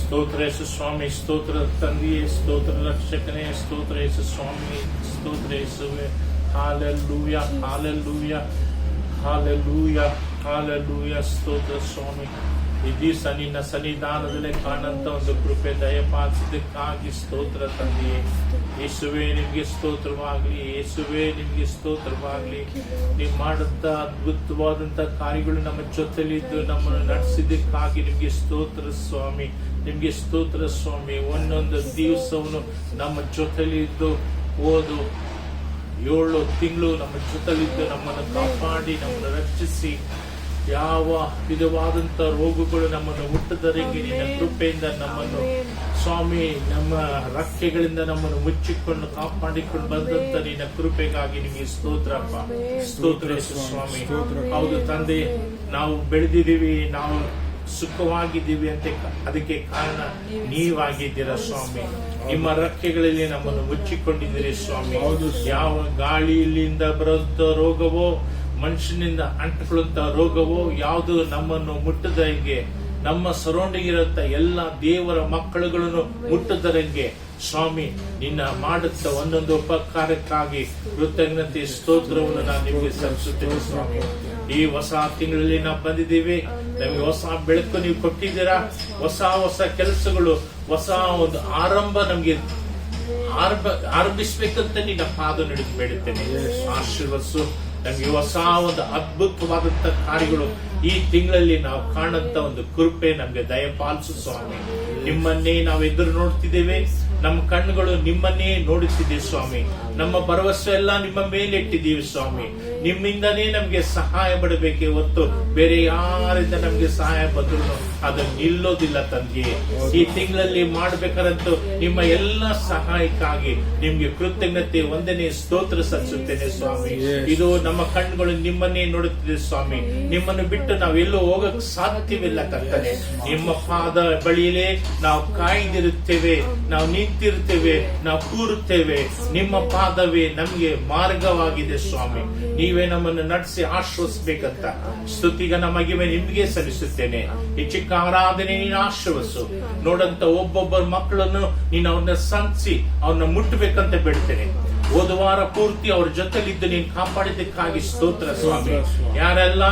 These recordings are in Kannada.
ಸ್ತೋತ್ರ ಯೇಸು ಸ್ವಾಮಿ, ಸ್ತೋತ್ರ ತಂದೆಯೇ, ಸ್ತೋತ್ರ ರಕ್ಷಕನೇ, ಸ್ತೋತ್ರ ಯೇಸು ಸ್ವಾಮಿ, ಸ್ತೋತ್ರ ಯೇಸುವೆ. Hallelujah, hallelujah, hallelujah, hallelujah. ಸ್ತೋತ್ರ ಸ್ವಾಮಿ. ಈ ದಿವಸ ನಿನ್ನ ಸನ್ನಿಧಾನದಲ್ಲೇ ಕಾಣಂತ ಒಂದು ಕೃಪೆ ದಯಪಾಲಿಸಿದ್ದಕ್ಕಾಗಿ ಸ್ತೋತ್ರ ತಂದೆಯೇ. ಯೇಸುವೆ ನಿಮ್ಗೆ ಸ್ತೋತ್ರವಾಗ್ಲಿ, ಯೇಸುವೆ ನಿಮ್ಗೆ ಸ್ತೋತ್ರವಾಗ್ಲಿ. ನೀವು ಮಾಡಿದಂತ ಅದ್ಭುತವಾದಂತ ಕಾರ್ಯಗಳು ನಮ್ಮ ಜೊತೆಲಿದ್ದು ನಮ್ಮನ್ನು ನಡೆಸಿದ್ದಕ್ಕಾಗಿ ನಿಮ್ಗೆ ಸ್ತೋತ್ರ ಸ್ವಾಮಿ, ನಿಮ್ಗೆ ಸ್ತೋತ್ರ ಸ್ವಾಮಿ. ಒಂದೊಂದು ದಿವಸವನ್ನು ನಮ್ಮ ಜೊತೆಲಿದ್ದು ಓದು 7 ತಿಂಗಳು ನಮ್ಮ ಜೊತೆಲಿದ್ದು ನಮ್ಮನ್ನು ಕಾಪಾಡಿ ನಮ್ಮನ್ನು ರಕ್ಷಿಸಿ ಯಾವ ವಿಧವಾದಂತ ರೋಗಗಳು ನಮ್ಮನ್ನು ಹುಟ್ಟದರಂಗೆ ನಿನ್ನ ಕೃಪೆಯಿಂದ ನಮ್ಮನ್ನು ಸ್ವಾಮಿ ನಮ್ಮ ರಕ್ಕೆಗಳಿಂದ ನಮ್ಮನ್ನು ಮುಚ್ಚಿಕೊಂಡು ಕಾಪಾಡಿಕೊಂಡು ಬಂದಂತ ನಿನ್ನ ಕೃಪೆಗಾಗಿ ನಿಮಗೆ ಸ್ತೋತ್ರಪ್ಪ, ಸ್ತೋತ್ರ ಸ್ವಾಮಿ. ಹೌದು ತಂದೆ, ನಾವು ಬೆಳೆದಿದ್ದೀವಿ, ನಾವು ಸುಖವಾಗಿದ್ದೀವಿ ಅಂತ ಅದಕ್ಕೆ ಕಾರಣ ನೀವಾಗಿದ್ದೀರಾ ಸ್ವಾಮಿ. ನಿಮ್ಮ ರಕ್ಕೆಗಳಲ್ಲಿ ನಮ್ಮನ್ನು ಮುಚ್ಚಿಕೊಂಡಿದ್ದೀರಿ ಸ್ವಾಮಿ. ಯಾವ ಗಾಳಿಯಿಂದ ಬರುವಂತ ರೋಗವೋ, ಮನುಷ್ಯನಿಂದ ಅಂಟಿಕೊಳ್ಳುವಂತ ರೋಗವೋ ಯಾವುದು ನಮ್ಮನ್ನು ಮುಟ್ಟದಂಗೆ, ನಮ್ಮ ಸರೌಂಡಿಂಗ್ ಇರುತ್ತ ಎಲ್ಲ ದೇವರ ಮಕ್ಕಳುಗಳನ್ನು ಮುಟ್ಟದರಂಗೆ ಸ್ವಾಮಿ ನಿನ್ನ ಮಾಡುತ್ತ ಒಂದೊಂದು ಉಪಕಾರಕ್ಕಾಗಿ ಕೃತಜ್ಞತೆ ಸ್ತೋತ್ರವನ್ನು ನಾನು ನಿಮಗೆ ಸಲ್ಲಿಸುತ್ತೇನೆ ಸ್ವಾಮಿ. ಈ ಹೊಸ ತಿಂಗಳಲ್ಲಿ ನಾವು ಬಂದಿದ್ದೀವಿ, ನಮಗೆ ಹೊಸ ಬೆಳಕು ನೀವು ಕೊಟ್ಟಿದ್ದೀರಾ. ಹೊಸ ಹೊಸ ಕೆಲಸಗಳು, ಹೊಸ ಒಂದು ಆರಂಭ ನಮ್ಗೆ ಆರಂಭಿಸ್ಬೇಕಂತ ನಿನ್ನ ಪಾದ ನಡೆದು ಬೇಡುತ್ತೇನೆ. ಆಶೀರ್ವದಿಸು. ನಮಗೆ ಹೊಸ ಒಂದು ಅದ್ಭುತವಾದಂತ ಕಾರ್ಯಗಳು ಈ ತಿಂಗಳಲ್ಲಿ ನಾವು ಕಾಣಂತ ಒಂದು ಕೃಪೆ ನಮ್ಗೆ ದಯಪಾಲಿಸು ಸ್ವಾಮಿ. ನಿಮ್ಮನ್ನೇ ನಾವು ಎದುರು ನೋಡ್ತಿದ್ದೇವೆ, ನಮ್ಮ ಕಣ್ಣುಗಳು ನಿಮ್ಮನ್ನೇ ನೋಡುತ್ತಿದೆ ಸ್ವಾಮಿ. ನಮ್ಮ ಭರವಸೆ ಎಲ್ಲ ನಿಮ್ಮ ಮೇಲೆ ಇಟ್ಟಿದ್ದೀವಿ ಸ್ವಾಮಿ. ನಿಮ್ಮಿಂದನೇ ನಮ್ಗೆ ಸಹಾಯ ಪಡಬೇಕೆ ಹೊತ್ತು ಬೇರೆ ಯಾರಿಂದ ನಮ್ಗೆ ಸಹಾಯ ಬಂದ್ರು ಅದು ನಿಲ್ಲೋದಿಲ್ಲ ತಂದೆ. ಈ ತಿಂಗಳಲ್ಲಿ ಮಾಡ್ಬೇಕಾದಂತೂ ನಿಮ್ಮ ಎಲ್ಲ ಸಹಾಯಕ್ಕಾಗಿ ನಿಮ್ಗೆ ಕೃತಜ್ಞತೆ ವಂದನೆ ಸ್ತೋತ್ರ ಸಲ್ಲಿಸುತ್ತೇನೆ ಸ್ವಾಮಿ. ಇದು ನಮ್ಮ ಕಣ್ಣುಗಳು ನಿಮ್ಮನ್ನೇ ನೋಡುತ್ತಿದೆ ಸ್ವಾಮಿ. ನಿಮ್ಮನ್ನು ಬಿಟ್ಟು ನಾವೆಲ್ಲೂ ಹೋಗಕ್ ಸಾಧ್ಯವಿಲ್ಲ ಕರ್ತನೆ. ನಿಮ್ಮ ಪಾದ ಬಳಿಯಲೇ ನಾವು ಕಾಯ್ದಿರುತ್ತೇವೆ, ನಾವು ನಿಂತಿರುತ್ತೇವೆ, ನಾವು ಕೂರುತ್ತೇವೆ. ನಿಮ್ಮ ಪಾದವೇ ನಮ್ಗೆ ಮಾರ್ಗವಾಗಿದೆ ಸ್ವಾಮಿ. ನೀವೇ ನಮ್ಮನ್ನು ನಡೆಸಿ ಆಶ್ರಯಿಸಬೇಕಂತ ಸ್ತುತಿಗನ ಮಹಿಮೆ ನಿಮ್ಗೆ ಸಲ್ಲಿಸುತ್ತೇನೆ. ಈ ಚಿಕ್ಕ ಆರಾಧನೆ ನೀನು ಆಶ್ರಯಿಸು. ನೋಡಂತ ಒಬ್ಬೊಬ್ಬರ ಮಕ್ಕಳನ್ನು ನೀನು ಅವ್ರನ್ನ ಸಂತಿಸಿ ಅವ್ರನ್ನ ಮುಟ್ಟಬೇಕಂತ ಬೇಡ್ತೇನೆ. ಹೋದವಾರ ಪೂರ್ತಿ ಅವ್ರ ಜೊತೆಲಿದ್ದು ನೀನು ಕಾಪಾಡಿದ್ದಕ್ಕಾಗಿ ಸ್ತೋತ್ರ ಸ್ವಾಮಿ. ಯಾರೆಲ್ಲ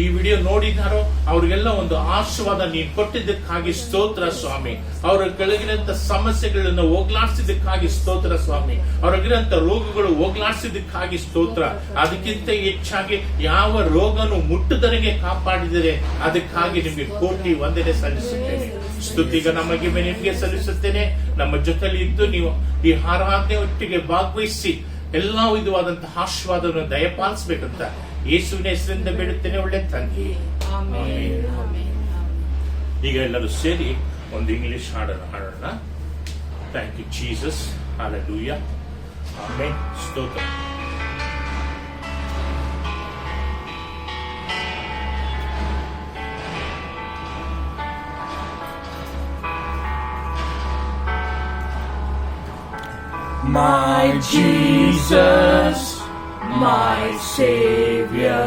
ಈ ವಿಡಿಯೋ ನೋಡಿದಾರೋ ಅವ್ರಿಗೆಲ್ಲ ಒಂದು ಆಶೀರ್ವಾದ ನೀನು ಕೊಟ್ಟಿದ್ದಕ್ಕಾಗಿ ಸ್ತೋತ್ರ ಸ್ವಾಮಿ. ಅವರ ಕೆಳಗಿನಂತ ಸಮಸ್ಯೆಗಳನ್ನು ಹೋಗ್ಲಾಡಿಸಿದ್ದಕ್ಕಾಗಿ ಸ್ತೋತ್ರ ಸ್ವಾಮಿ. ಅವ್ರಿಗಿರಂತ ರೋಗಗಳು ಹೋಗ್ಲಾಡಿಸಿದ್ದಕ್ಕಾಗಿ ಸ್ತೋತ್ರ. ಅದಕ್ಕಿಂತ ಹೆಚ್ಚಾಗಿ ಯಾವ ರೋಗನು ಮುಟ್ಟದರೆಗೆ ಕಾಪಾಡಿದರೆ ಅದಕ್ಕಾಗಿ ನಿಮಗೆ ಕೋಟಿ ವಂದನೆ ಸಲ್ಲಿಸುತ್ತೇನೆ. ಸ್ತುತಿಗ ನಮಗೆ ನಿಮಗೆ ಸಲ್ಲಿಸುತ್ತೇನೆ. ನಮ್ಮ ಜೊತೆಲಿ ಇದ್ದು ನೀವು ಈ ಆರಾಧನೆ ಒಟ್ಟಿಗೆ ಭಾಗವಹಿಸಿ ಎಲ್ಲಾ ವಿಧವಾದಂತಹ ಆಶೀರ್ವಾದವನ್ನು ದಯಪಾಲಿಸಬೇಕಂತ ಯೇಸುವಿನ ಹೆಸರಿಂದ ಬೇಡುತ್ತೇನೆ. ಒಳ್ಳೆ ತಂದೆ, ಈಗ ಎಲ್ಲರೂ ಸೇರಿ ಒಂದು ಇಂಗ್ಲಿಷ್ ಹಾಡೋಣ. Thank you Jesus, hallelujah, amen, ಸ್ತೋತ್ರ. My Jesus, my Savior,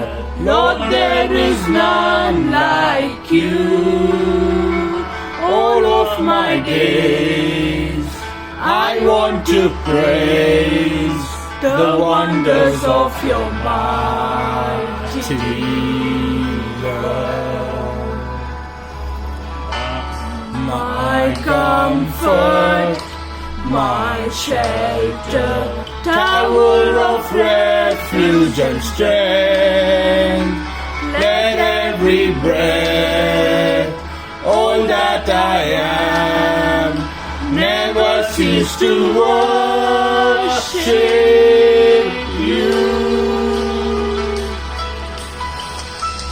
Lord, there is none like you. All of my days I want to praise the wonders of your mighty love. My comfort, my shelter, tower of refuge and strength. Let every breath, all that I am, never cease to worship you.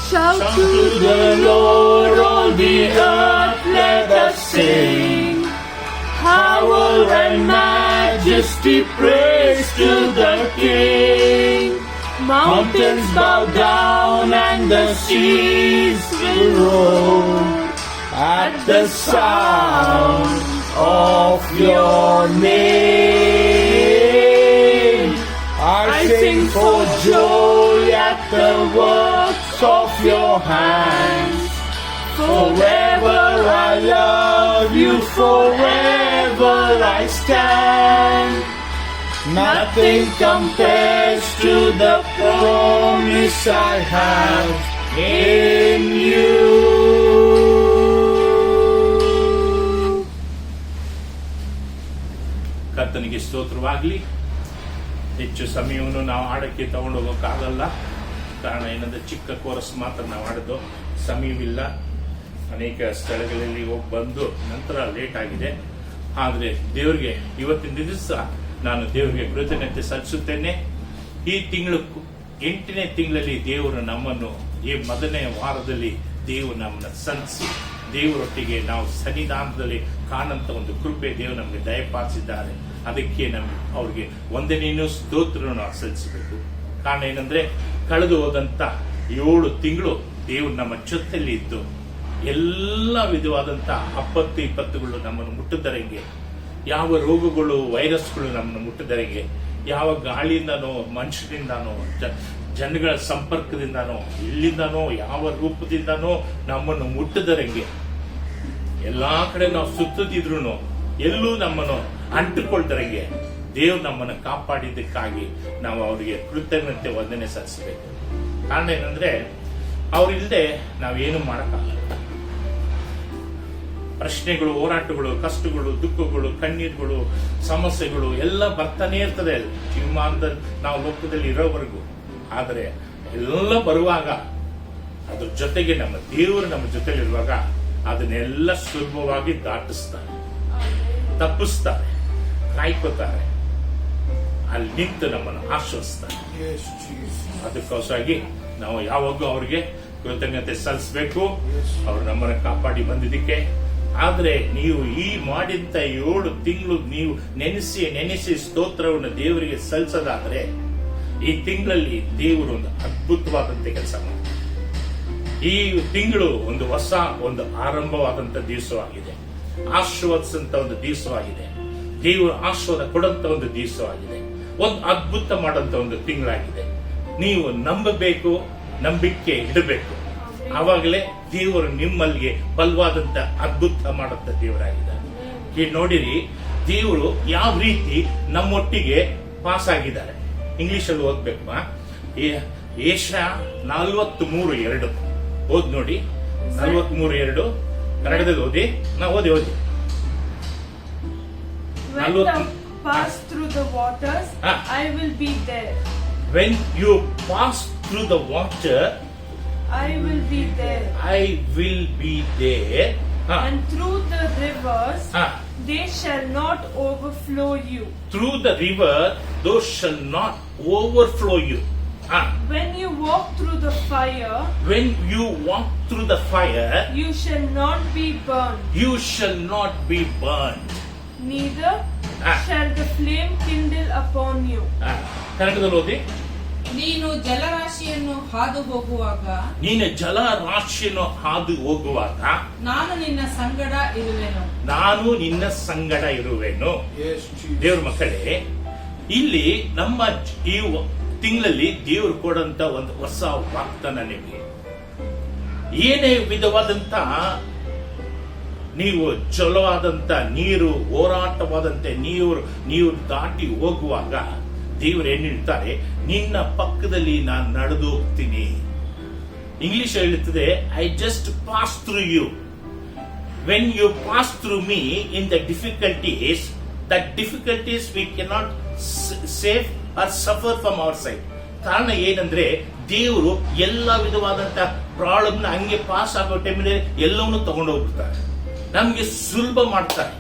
Shout to the Lord, all the earth, let us sing. Power and majesty, praise to the King. Mountains bow down and the seas will roar at the sound of your name. I sing for joy at the works of your hands. Forever I love you forever I stand. Nothing compares to the promise I have in you. ಕರ್ತನಿಗೆ ಸ್ತೋತ್ರವಾಗಲಿ. ಹೆಚ್ಚು ಸಮಯವನ್ನು ನಾವು ಹಾಡಕ್ಕೆ ತಗೊಂಡು ಹೋಗೋಕ್ಕಾಗಲ್ಲ. ಕಾರಣ ಏನಂದ್ರೆ ಚಿಕ್ಕ ಕೋರಸ್ ಮಾತ್ರ ನಾವು ಹಾಡೋದು, ಸಮಯವಿಲ್ಲ. ಅನೇಕ ಸ್ಥಳಗಳಲ್ಲಿ ಹೋಗಿ ಬಂದು ನಂತರ ಲೇಟ್ ಆಗಿದೆ. ಆದರೆ ದೇವರಿಗೆ ಇವತ್ತಿನ ದಿವಸ ನಾನು ದೇವರಿಗೆ ಕೃತಜ್ಞತೆ ಸಲ್ಲಿಸುತ್ತೇನೆ. ಈ ತಿಂಗಳು 8ನೇ ತಿಂಗಳಲ್ಲಿ ದೇವರು ನಮ್ಮನ್ನು, ಈ ಮೊದಲನೇ ವಾರದಲ್ಲಿ ದೇವರು ನಮ್ಮನ್ನು ಸಂತಿಸಿ ದೇವರೊಟ್ಟಿಗೆ ನಾವು ಸನ್ನಿಧಾನದಲ್ಲಿ ಕಾಣಂತ ಒಂದು ಕೃಪೆ ದೇವರು ನಮಗೆ ದಯಪಾಲಿಸಿದ್ದಾರೆ. ಅದಕ್ಕೆ ನಮ್ಗೆ ಅವ್ರಿಗೆ ಒಂದನೇನು ಸ್ತೋತ್ರ ನಾವು ಸಲ್ಲಿಸಬೇಕು. ಕಾರಣ ಏನಂದ್ರೆ ಕಳೆದು ಹೋದಂತ 7 ತಿಂಗಳು ದೇವರು ನಮ್ಮ ಜೊತೆಯಲ್ಲಿ ಇದ್ದು ಎಲ್ಲ ವಿಧವಾದಂತ ಆಪತ್ತು ವಿಪತ್ತುಗಳು ನಮ್ಮನ್ನು ಮುಟ್ಟದರಂಗೆ, ಯಾವ ರೋಗಗಳು ವೈರಸ್ಗಳು ನಮ್ಮನ್ನು ಮುಟ್ಟದರಂಗೆ, ಯಾವ ಗಾಳಿಯಿಂದನೋ ಮನುಷ್ಯರಿಂದಾನೋ ಜನಗಳ ಸಂಪರ್ಕದಿಂದಾನೋ ಇಲ್ಲಿಂದಾನೋ ಯಾವ ರೂಪದಿಂದಾನೋ ನಮ್ಮನ್ನು ಮುಟ್ಟದರಂಗೆ, ಎಲ್ಲಾ ಕಡೆ ನಾವು ಸುತ್ತದಿದ್ರು ಎಲ್ಲೂ ನಮ್ಮನ್ನು ಅಂಟುಕೊಳ್ದರಂಗೆ ದೇವ್ರು ನಮ್ಮನ್ನು ಕಾಪಾಡಿದ್ದಕ್ಕಾಗಿ ನಾವು ಅವರಿಗೆ ಕೃತಜ್ಞತೆ ವಂದನೆ ಸಲ್ಲಿಸಬೇಕು. ಕಾರಣ ಏನಂದ್ರೆ ಅವ್ರಿಲ್ಲದೆ ನಾವೇನು ಮಾಡಕ್ಕಾಗಲ್ಲ. ಪ್ರಶ್ನೆಗಳು, ಹೋರಾಟಗಳು, ಕಷ್ಟಗಳು, ದುಃಖಗಳು, ಕಣ್ಣೀರುಗಳು, ಸಮಸ್ಯೆಗಳು ಎಲ್ಲ ಬರ್ತಾನೆ ಇರ್ತದೆ ಜೀವಮಾನದಲ್ಲಿ ನಾವು ಲೋಕದಲ್ಲಿ ಇರೋವರೆಗೂ. ಆದರೆ ಎಲ್ಲ ಬರುವಾಗ ಅದ್ರ ಜೊತೆಗೆ ನಮ್ಮ ದೇವರು ನಮ್ಮ ಜೊತೆಲಿರುವಾಗ ಅದನ್ನೆಲ್ಲ ಸುಲಭವಾಗಿ ದಾಟಿಸ್ತಾರೆ, ತಪ್ಪಿಸ್ತಾರೆ, ಕಾಯ್ಕೋತಾರೆ, ಅಲ್ಲಿ ನಿಂತು ನಮ್ಮನ್ನು ಆಶ್ವಸ್ತಾರೆ. ಅದಕ್ಕೋಸ್ಕರಾಗಿ ನಾವು ಯಾವಾಗೂ ಅವ್ರಿಗೆ ಕೃತಜ್ಞತೆ ಸಲ್ಲಿಸಬೇಕು, ಅವ್ರು ನಮ್ಮನ್ನು ಕಾಪಾಡಿ ಬಂದಿದ್ದಕ್ಕೆ. ಆದ್ರೆ ನೀವು ಈ ಮಾಡಿದಂತ 7 ತಿಂಗಳು ನೀವು ನೆನೆಸಿ ಸ್ತೋತ್ರವನ್ನು ದೇವರಿಗೆ ಸಲ್ಲಿಸೋದಾದ್ರೆ ಈ ತಿಂಗಳಲ್ಲಿ ದೇವರು ಒಂದು ಅದ್ಭುತವಾದಂತೆ ಕೆಲಸ ಮಾಡ್ತಾರೆ. ಈ ತಿಂಗಳು ಒಂದು ಆರಂಭವಾದಂತ ದಿವಸವಾಗಿದೆ, ಆಶೀರ್ವದಿಸಂತ ಒಂದು ದಿವಸವಾಗಿದೆ, ದೇವರು ಆಶೀರ್ವಾದ ಕೊಡಂತ ಒಂದು ದಿವಸವಾಗಿದೆ, ಒಂದು ಅದ್ಭುತ ಮಾಡಂತ ಒಂದು ತಿಂಗಳಾಗಿದೆ. ನೀವು ನಂಬಬೇಕು, ನಂಬಿಕೆ ಇಡಬೇಕು. ಆವಾಗಲೇ ದೇವರು ನಿಮ್ಮಲ್ಲಿಗೆ ಬಲವಾದಂತ ಅದ್ಭುತ ಮಾಡಂತ ದೇವರಾಗಿದ್ದಾರೆ. ಈಗ ನೋಡಿರಿ, ದೇವರು ಯಾವ ರೀತಿ ನಮ್ಮೊಟ್ಟಿಗೆ ಪಾಸ್ ಆಗಿದ್ದಾರೆ. ಇಂಗ್ಲಿಷ್ ಅಲ್ಲಿ ಓದ್ಬೇಕು. ಏಷಯ 43:2 ಓದ್ ನೋಡಿ. 43:2 ಕನ್ನಡದಲ್ಲಿ ಓದಿ. ಓದಿ. When thou pass through the waters, I will be there. When you pass through the water, I will be there. I will be there. And through the rivers, they shall not overflow you. Through the river, those shall not overflow you. When you walk through the fire, When you walk through the fire, you shall not be burned. you shall not be burned. Neither shall the flame kindle upon you. ಕನ್ನಡದಲ್ಲಿ ಓದಿ. ನೀನು ಜಲರಾಶಿಯನ್ನು ಹಾದು ಹೋಗುವಾಗ ನಾನು ನಿನ್ನ ಸಂಗಡ ಇರುವೆನು. ದೇವ್ರ ಮಕ್ಕಳೇ, ಇಲ್ಲಿ ನಮ್ಮ ಈ ತಿಂಗಳಲ್ಲಿ ದೇವರು ಕೊಡಂತ ಒಂದು ಹೊಸ ವಾಗ್ದಾನ ನಿಮಗೆ. ಏನೇ ವಿಧವಾದಂತ ನೀವು ಜಲವಾದಂತ ನೀರು, ಹೋರಾಟವಾದಂತೆ ನೀವು ದಾಟಿ ಹೋಗುವಾಗ ದೇವರು ಏನ್ ಹೇಳ್ತಾರೆ, ನಿನ್ನ ಪಕ್ಕದಲ್ಲಿ ನಾನು ನಡೆದು ಹೋಗ್ತೀನಿ. ಇಂಗ್ಲಿಷ್ ಹೇಳುತ್ತದೆ, I just pass through you. When you pass through me in the difficulties, that difficulties we cannot save or suffer from our side. ಕಾರಣ ಏನಂದ್ರೆ ದೇವರು ಎಲ್ಲ ವಿಧವಾದಂತ ಪ್ರಾಬ್ಲಮ್ ನ ಹಂಗೆ ಪಾಸ್ ಆಗೋ ಟೈಮಲ್ಲಿ ಎಲ್ಲವನ್ನೂ ತಗೊಂಡು ಹೋಗ್ಬಿಡ್ತಾರೆ, ನಮ್ಗೆ ಸುಲಭ ಮಾಡ್ತಾರೆ.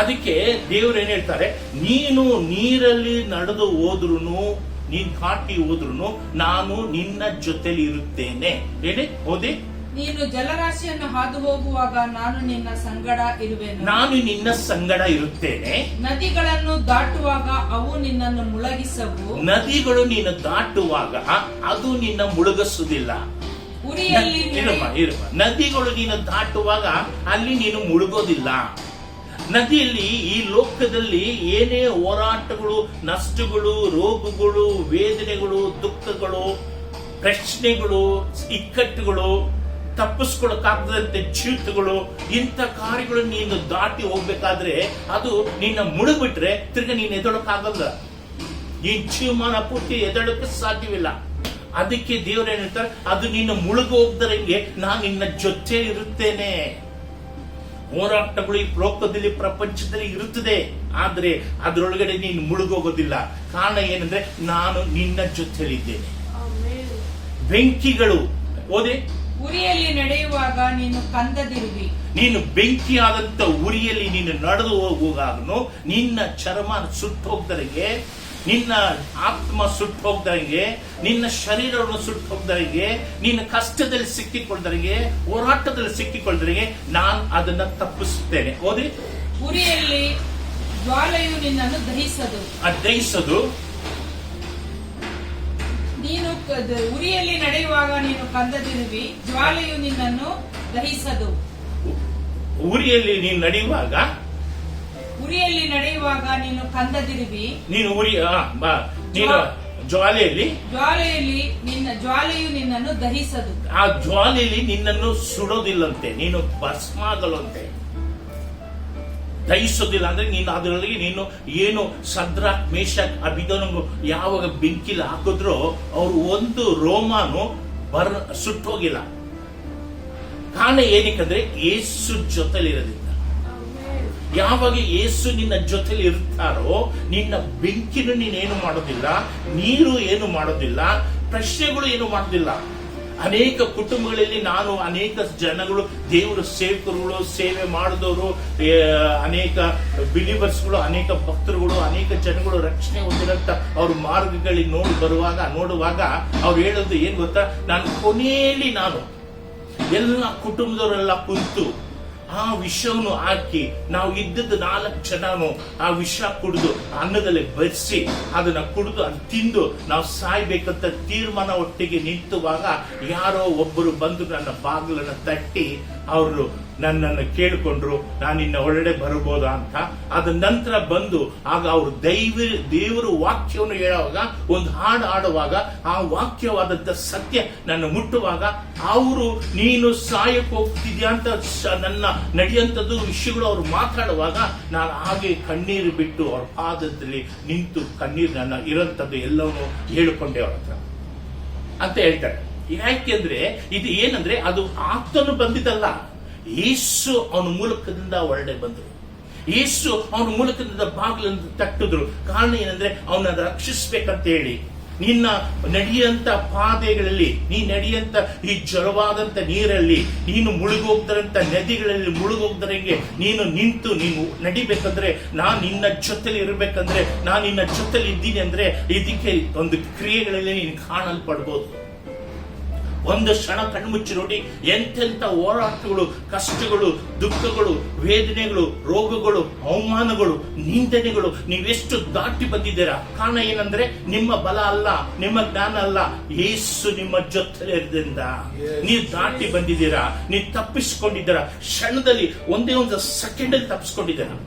ಅದಕ್ಕೆ ದೇವರು ಏನ್ ಹೇಳ್ತಾರೆ, ನೀನು ನೀರಲ್ಲಿ ನಡೆದು ಹೋದ್ರುನು, ನೀನ್ ಕಾಟಿ ಹೋದ್ರುನು ನಾನು ನಿನ್ನ ಜೊತೆಲಿ ಇರುತ್ತೇನೆ. ಹೇಳಿ, ಓದಿ. ನೀನು ಜಲರಾಶಿಯನ್ನು ಹಾದು ಹೋಗುವಾಗ ನಾನು ನಿನ್ನ ಸಂಗಡ ಇರುತ್ತೇನೆ. ನದಿಗಳನ್ನು ದಾಟುವಾಗ ಅವು ನಿನ್ನನ್ನು ಮುಳುಗಿಸವು. ನದಿಗಳು ನೀನು ದಾಟುವಾಗ ಅದು ನಿನ್ನ ಮುಳುಗಿಸುವುದಿಲ್ಲ. ನದಿಗಳು ನೀನು ದಾಟುವಾಗ ಅಲ್ಲಿ ನೀನು ಮುಳುಗೋದಿಲ್ಲ. ನದಿಯಲ್ಲಿ ಈ ಲೋಕದಲ್ಲಿ ಏನೇ ಹೋರಾಟಗಳು, ನಷ್ಟಗಳು, ರೋಗಗಳು, ವೇದನೆಗಳು, ದುಃಖಗಳು, ಪ್ರಶ್ನೆಗಳು, ಇಕ್ಕಟ್ಟುಗಳು ತಪ್ಪಿಸ್ಕೊಳಕ್ಕಾಗದಂತೆ ಜೀವಿತಗಳು, ಇಂಥ ಕಾರ್ಯಗಳು ನೀನು ದಾಟಿ ಹೋಗ್ಬೇಕಾದ್ರೆ ಅದು ನಿನ್ನ ಮುಳುಗ್ಬಿಟ್ರೆ ತಿರ್ಗ ನೀನು ಎದೊಳಕ್ಕಾಗಲ್ಲ. ನೀನ್ ಜೀವಮಾನ ಪೂರ್ತಿ ಎದಳಕ್ಕೆ ಸಾಧ್ಯವಿಲ್ಲ. ಅದಕ್ಕೆ ದೇವರು ಏನ್ ಹೇಳ್ತಾರೆ, ಅದು ನಿನ್ನ ಮುಳುಗು ಹೋಗ್ದರಂಗೆ ನಾನು ನಿನ್ನ ಜೊತೆ ಇರುತ್ತೇನೆ. ಹೋರಾಟಗಳು ಈ ಲೋಕದಲ್ಲಿ, ಪ್ರಪಂಚದಲ್ಲಿ ಇರುತ್ತದೆ, ಆದ್ರೆ ಅದರೊಳಗಡೆ ನೀನು ಮುಳುಗೋಗೋದಿಲ್ಲ. ಕಾರಣ ಏನಂದ್ರೆ ನಾನು ನಿನ್ನ ಜೊತೆಲಿದ್ದೇನೆ. ಬೆಂಕಿಗಳು ಓದಿ, ಉರಿಯಲ್ಲಿ ನಡೆಯುವಾಗ ನೀನು ಕಂದದಿರುವಿ. ನೀನು ಬೆಂಕಿಯಾದಂತ ಉರಿಯಲ್ಲಿ ನೀನು ನಡೆದು ಹೋಗುವಾಗನು ನಿನ್ನ ಚರ್ಮ ಸುಟ್ಟು ಹೋಗ್ದರಿಗೆ, ನಿನ್ನ ಆತ್ಮ ಸುಟ್ಟು ಹೋಗ್ದರಿಗೆ, ನಿನ್ನ ಶರೀರವನ್ನು ಸುಟ್ಟು ಹೋಗ್ದರಿಗೆ, ನಿನ್ನ ಕಷ್ಟದಲ್ಲಿ ಸಿಕ್ಕಿಕೊಳ್ಳದರಿಗೆ, ಹೋರಾಟದಲ್ಲಿ ಸಿಕ್ಕಿಕೊಳ್ಳದರಿಗೆ ನಾನು ಅದನ್ನ ತಪ್ಪಿಸುತ್ತೇನೆ. ಓದಿ, ಉರಿಯಲ್ಲಿ ಜ್ವಾಲೆಯು ನಿನ್ನನ್ನು ದಹಿಸದು. ನೀನು ಉರಿಯಲ್ಲಿ ನಡೆಯುವಾಗ ನೀನು ಕಂದದಿರುವಿ, ಜ್ವಾಲೆಯು ನಿನ್ನನ್ನು ದಹಿಸದು. ಉರಿಯಲ್ಲಿ ನೀನು ನಡೆಯುವಾಗ ನೀನು ಕಂದದಿರುವಿ, ನೀನು ನೀನು ಜ್ವಾಲೆಯು ನಿನ್ನನ್ನು ದಹಿಸದು. ಆ ಜ್ವಾಲೆಯಲ್ಲಿ ನಿನ್ನನ್ನು ಸುಡೋದಿಲ್ಲಂತೆ, ನೀನು ಭಸ್ಮಾಗಲಂತೆ. ದಹಿಸೋದಿಲ್ಲ ಅಂದ್ರೆ ನೀನು ಅದರೊಳಗೆ ನೀನು ಏನು ಶದ್ರಕ್ ಮೇಷಕ್ ಅಬಿದೋನಂಗು ಯಾವಾಗ ಬೆಂಕಿಲಿ ಹಾಕಿದ್ರೋ ಅವ್ರು ಒಂದು ರೋಮಾನು ಸುಟ್ಟೋಗಿಲ್ಲ. ಕಾರಣ ಏನಕ್ಕಂದ್ರೆ ಯೇಸು ಜೊತೆಲಿರೋದ್ರಿಂದ. ಯಾವಾಗ ಯೇಸು ನಿನ್ನ ಜೊತೆಲಿ ಇರ್ತಾರೋ ನಿನ್ನ ಬೆಂಕಿನೂ ನೀನೇನು ಮಾಡೋದಿಲ್ಲ, ನೀರು ಏನು ಮಾಡೋದಿಲ್ಲ, ಪ್ರಶ್ನೆಗಳು ಏನು ಮಾಡೋದಿಲ್ಲ. ಅನೇಕ ಕುಟುಂಬಗಳಲ್ಲಿ ನಾನು ಅನೇಕ ಜನಗಳು, ದೇವರ ಸೇವಕರುಗಳು, ಸೇವೆ ಮಾಡಿದವರು, ಅನೇಕ ಬಿಲಿವರ್ಸ್ಗಳು, ಅನೇಕ ಭಕ್ತರುಗಳು, ಅನೇಕ ಜನಗಳು ರಕ್ಷಣೆ ಹೊಂದಿರಂತ ಅವ್ರ ಮಾರ್ಗಗಳಿಗೆ ನೋಡುವಾಗ ಅವ್ರು ಹೇಳೋದು ಏನ್ ಗೊತ್ತಾ, ನಾನು ಕೊನೆಯಲ್ಲಿ ನಾನು ಎಲ್ಲ ಕುಟುಂಬದವರೆಲ್ಲ ಕುಂತು ಆ ವಿಷವನ್ನು ಹಾಕಿ ನಾವು ಇದ್ದದ್ದು 4 ಜನನು ಆ ವಿಷ ಕುಡಿದು ಅನ್ನದಲ್ಲಿ ಬೆರೆಸಿ ಅದನ್ನ ಕುಡಿದು ಅದು ತಿಂದು ನಾವು ಸಾಯ್ಬೇಕಂತ ತೀರ್ಮಾನ ಒಟ್ಟಿಗೆ ನಿಂತುವಾಗ ಯಾರೋ ಒಬ್ಬರು ಬಂದು ನನ್ನ ಬಾಗಿಲನ್ನ ತಟ್ಟಿ ಅವರು ನನ್ನನ್ನು ಕೇಳಿಕೊಂಡ್ರು, ನಾನು ಇನ್ನ ಒಳಗಡೆ ಬರಬಹುದಾ ಅಂತ. ಅದ ನಂತರ ಬಂದು ಆಗ ಅವರು ದೇವರು ವಾಕ್ಯವನ್ನು ಹೇಳುವಾಗ, ಒಂದು ಹಾಡು ಆಡುವಾಗ ಆ ವಾಕ್ಯವಾದಂತ ಸತ್ಯ ನನ್ನ ಮುಟ್ಟುವಾಗ ಅವರು ನೀನು ಸಾಯಕ್ಕೆ ಹೋಗ್ತಿದ್ಯಾ ಅಂತ ನನ್ನ ನಡೆಯುವಂಥದ್ದು ವಿಷಯಗಳು ಅವರು ಮಾತಾಡುವಾಗ ನಾನು ಹಾಗೆ ಕಣ್ಣೀರು ಬಿಟ್ಟು ಅವ್ರ ಪಾದದಲ್ಲಿ ನಿಂತು ಕಣ್ಣೀರು ನನ್ನ ಇರೋಂಥದ್ದು ಎಲ್ಲವನ್ನೂ ಹೇಳಿಕೊಂಡೆ ಅವ್ರ ಹತ್ರ ಅಂತ ಹೇಳ್ತಾರೆ. ಯಾಕೆಂದ್ರೆ ಇದು ಏನಂದ್ರೆ ಅದು ಆತನು ಬಂದಿದ್ದಲ್ಲ, ಯೇಸು ಅವನ ಮೂಲಕದಿಂದ ಒಳಗಡೆ ಬಂದರು. ಯೇಸು ಅವನ ಮೂಲಕದಿಂದ ಬಾಗಿಲನ್ನು ತಟ್ಟಿದ್ರು. ಕಾರಣ ಏನಂದ್ರೆ ಅವನ ರಕ್ಷಿಸ್ಬೇಕಂತ ಹೇಳಿ. ನಿನ್ನ ನಡೆಯಂತ ಪಾದೆಗಳಲ್ಲಿ, ನೀ ನಡೆಯಂತ ಈ ಜಲವಾದಂತ ನೀರಲ್ಲಿ, ನೀನು ಮುಳುಗೋಗ್ದರಂತ ನದಿಗಳಲ್ಲಿ ಮುಳುಗೋಗ್ದರಂಗೆ ನೀನು ನಿಂತು ನೀನು ನಡಿಬೇಕಂದ್ರೆ, ನಾನು ನಿನ್ನ ಜೊತೆಲಿ ಇರ್ಬೇಕಂದ್ರೆ, ನಾನು ನಿನ್ನ ಜೊತೆಲಿ ಇದ್ದೀನಿ ಅಂದ್ರೆ ಇದಕ್ಕೆ ಒಂದು ಕ್ರಿಯೆಗಳಲ್ಲಿ ನೀನು ಕಾಣಲ್ಪಡ್ಬೋದು. ಒಂದು ಕ್ಷಣ ಕಣ್ಮುಚ್ಚಿ ನೋಡಿ, ಎಂತೆಂಥ ಹೋರಾಟಗಳು, ಕಷ್ಟಗಳು, ದುಃಖಗಳು, ವೇದನೆಗಳು, ರೋಗಗಳು, ಅವಮಾನಗಳು, ನಿಂದನೆಗಳು ನೀವೆಷ್ಟು ದಾಟಿ ಬಂದಿದ್ದೀರಾ. ಕಾರಣ ಏನಂದ್ರೆ ನಿಮ್ಮ ಬಲ ಅಲ್ಲ, ನಿಮ್ಮ ಜ್ಞಾನ ಅಲ್ಲ, ಯೇಸು ನಿಮ್ಮ ಜೊತೆಲಿರೋದ್ರಿಂದ ನೀವು ದಾಟಿ ಬಂದಿದ್ದೀರಾ. ನೀವು ತಪ್ಪಿಸ್ಕೊಂಡಿದ್ದೀರಾ. ಕ್ಷಣದಲ್ಲಿ ಒಂದೇ ಒಂದು ಸೆಕೆಂಡ್ ಅಲ್ಲಿ ತಪ್ಪಿಸ್ಕೊಂಡಿದ್ದೀರಾ.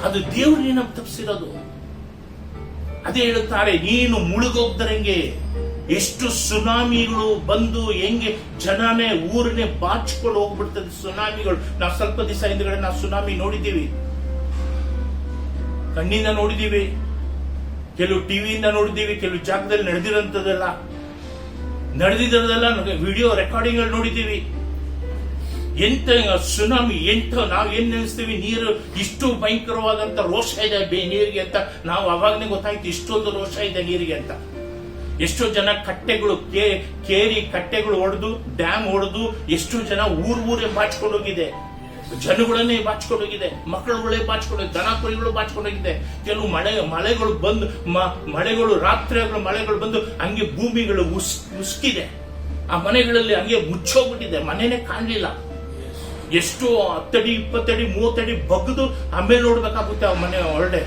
ಅದು ದೇವರು ನಿನ್ನ ತಪ್ಪಿಸಿರೋದು. ಅದೇ ಹೇಳುತ್ತಾರೆ, ನೀನು ಮುಳುಗೋಗ್ದರಂಗೆ ಎಷ್ಟು ಸುನಾಮಿಗಳು ಬಂದು ಹೆಂಗೆ ಜನನೇ ಊರನ್ನೇ ಬಾಚಿಕೊಂಡು ಹೋಗ್ಬಿಡ್ತದೆ ಸುನಾಮಿಗಳು. ನಾವು ಸ್ವಲ್ಪ ದಿವಸ ಹಿಂದ್ಗಡೆ ನಾವು ಸುನಾಮಿ ನೋಡಿದ್ದೀವಿ, ಕಣ್ಣಿಂದ ನೋಡಿದ್ದೀವಿ, ಕೆಲವು ಟಿವಿಯಿಂದ ನೋಡಿದ್ದೀವಿ, ಕೆಲವು ಜಾಗದಲ್ಲಿ ನಡೆದಿರೋದೆಲ್ಲ ವಿಡಿಯೋ ರೆಕಾರ್ಡಿಂಗ್ ಅಲ್ಲಿ ನೋಡಿದ್ದೀವಿ. ಎಂತ ಸುನಾಮಿ, ಎಂತ ನಾವ್ ಏನ್ ನೆನೆಸ್ತೀವಿ, ನೀರು ಇಷ್ಟು ಭಯಂಕರವಾದಂತ ರೋಷ ಇದೆ ನೀರಿಗೆ ಅಂತ. ನಾವು ಅವಾಗನೇ ಗೊತ್ತಾಯ್ತು ಇಷ್ಟೊಂದು ರೋಷ ಇದೆ ನೀರಿಗೆ ಅಂತ. ಎಷ್ಟೋ ಜನ ಕಟ್ಟೆಗಳು ಕೇರಿ ಕಟ್ಟೆಗಳು ಹೊಡೆದು, ಡ್ಯಾಮ್ ಹೊಡೆದು, ಎಷ್ಟೋ ಜನ ಊರೇ ಬಾಚ್ಕೊಂಡು ಹೋಗಿದೆ, ಜನಗಳನ್ನೇ ಬಾಚ್ಕೊಂಡು ಹೋಗಿದೆ, ಮಕ್ಕಳುಗಳೇ ಬಾಚ್ಕೊಂಡು ಹೋಗಿದೆ, ದನ ಕುರಿಗಳು ಬಾಚ್ಕೊಂಡು ಹೋಗಿದೆ. ಕೆಲವು ಮಳೆಗಳು ಬಂದು ಮಳೆಗಳು ರಾತ್ರಿಗಳು ಮಳೆಗಳು ಬಂದು ಹಂಗೆ ಭೂಮಿಗಳು ಉಸ್ಕಿದೆ. ಆ ಮನೆಗಳಲ್ಲಿ ಹಂಗೆ ಮುಚ್ಚೋಗ್ಬಿಟ್ಟಿದೆ, ಮನೆನೇ ಕಾಣಲಿಲ್ಲ. ಎಷ್ಟೋ 10 ಅಡಿ 20 ಅಡಿ 30 ಅಡಿ ಬಗ್ದು ಆಮೇಲೆ ನೋಡ್ಬೇಕಾಗುತ್ತೆ ಆ ಮನೆ ಹೊರಡೆ.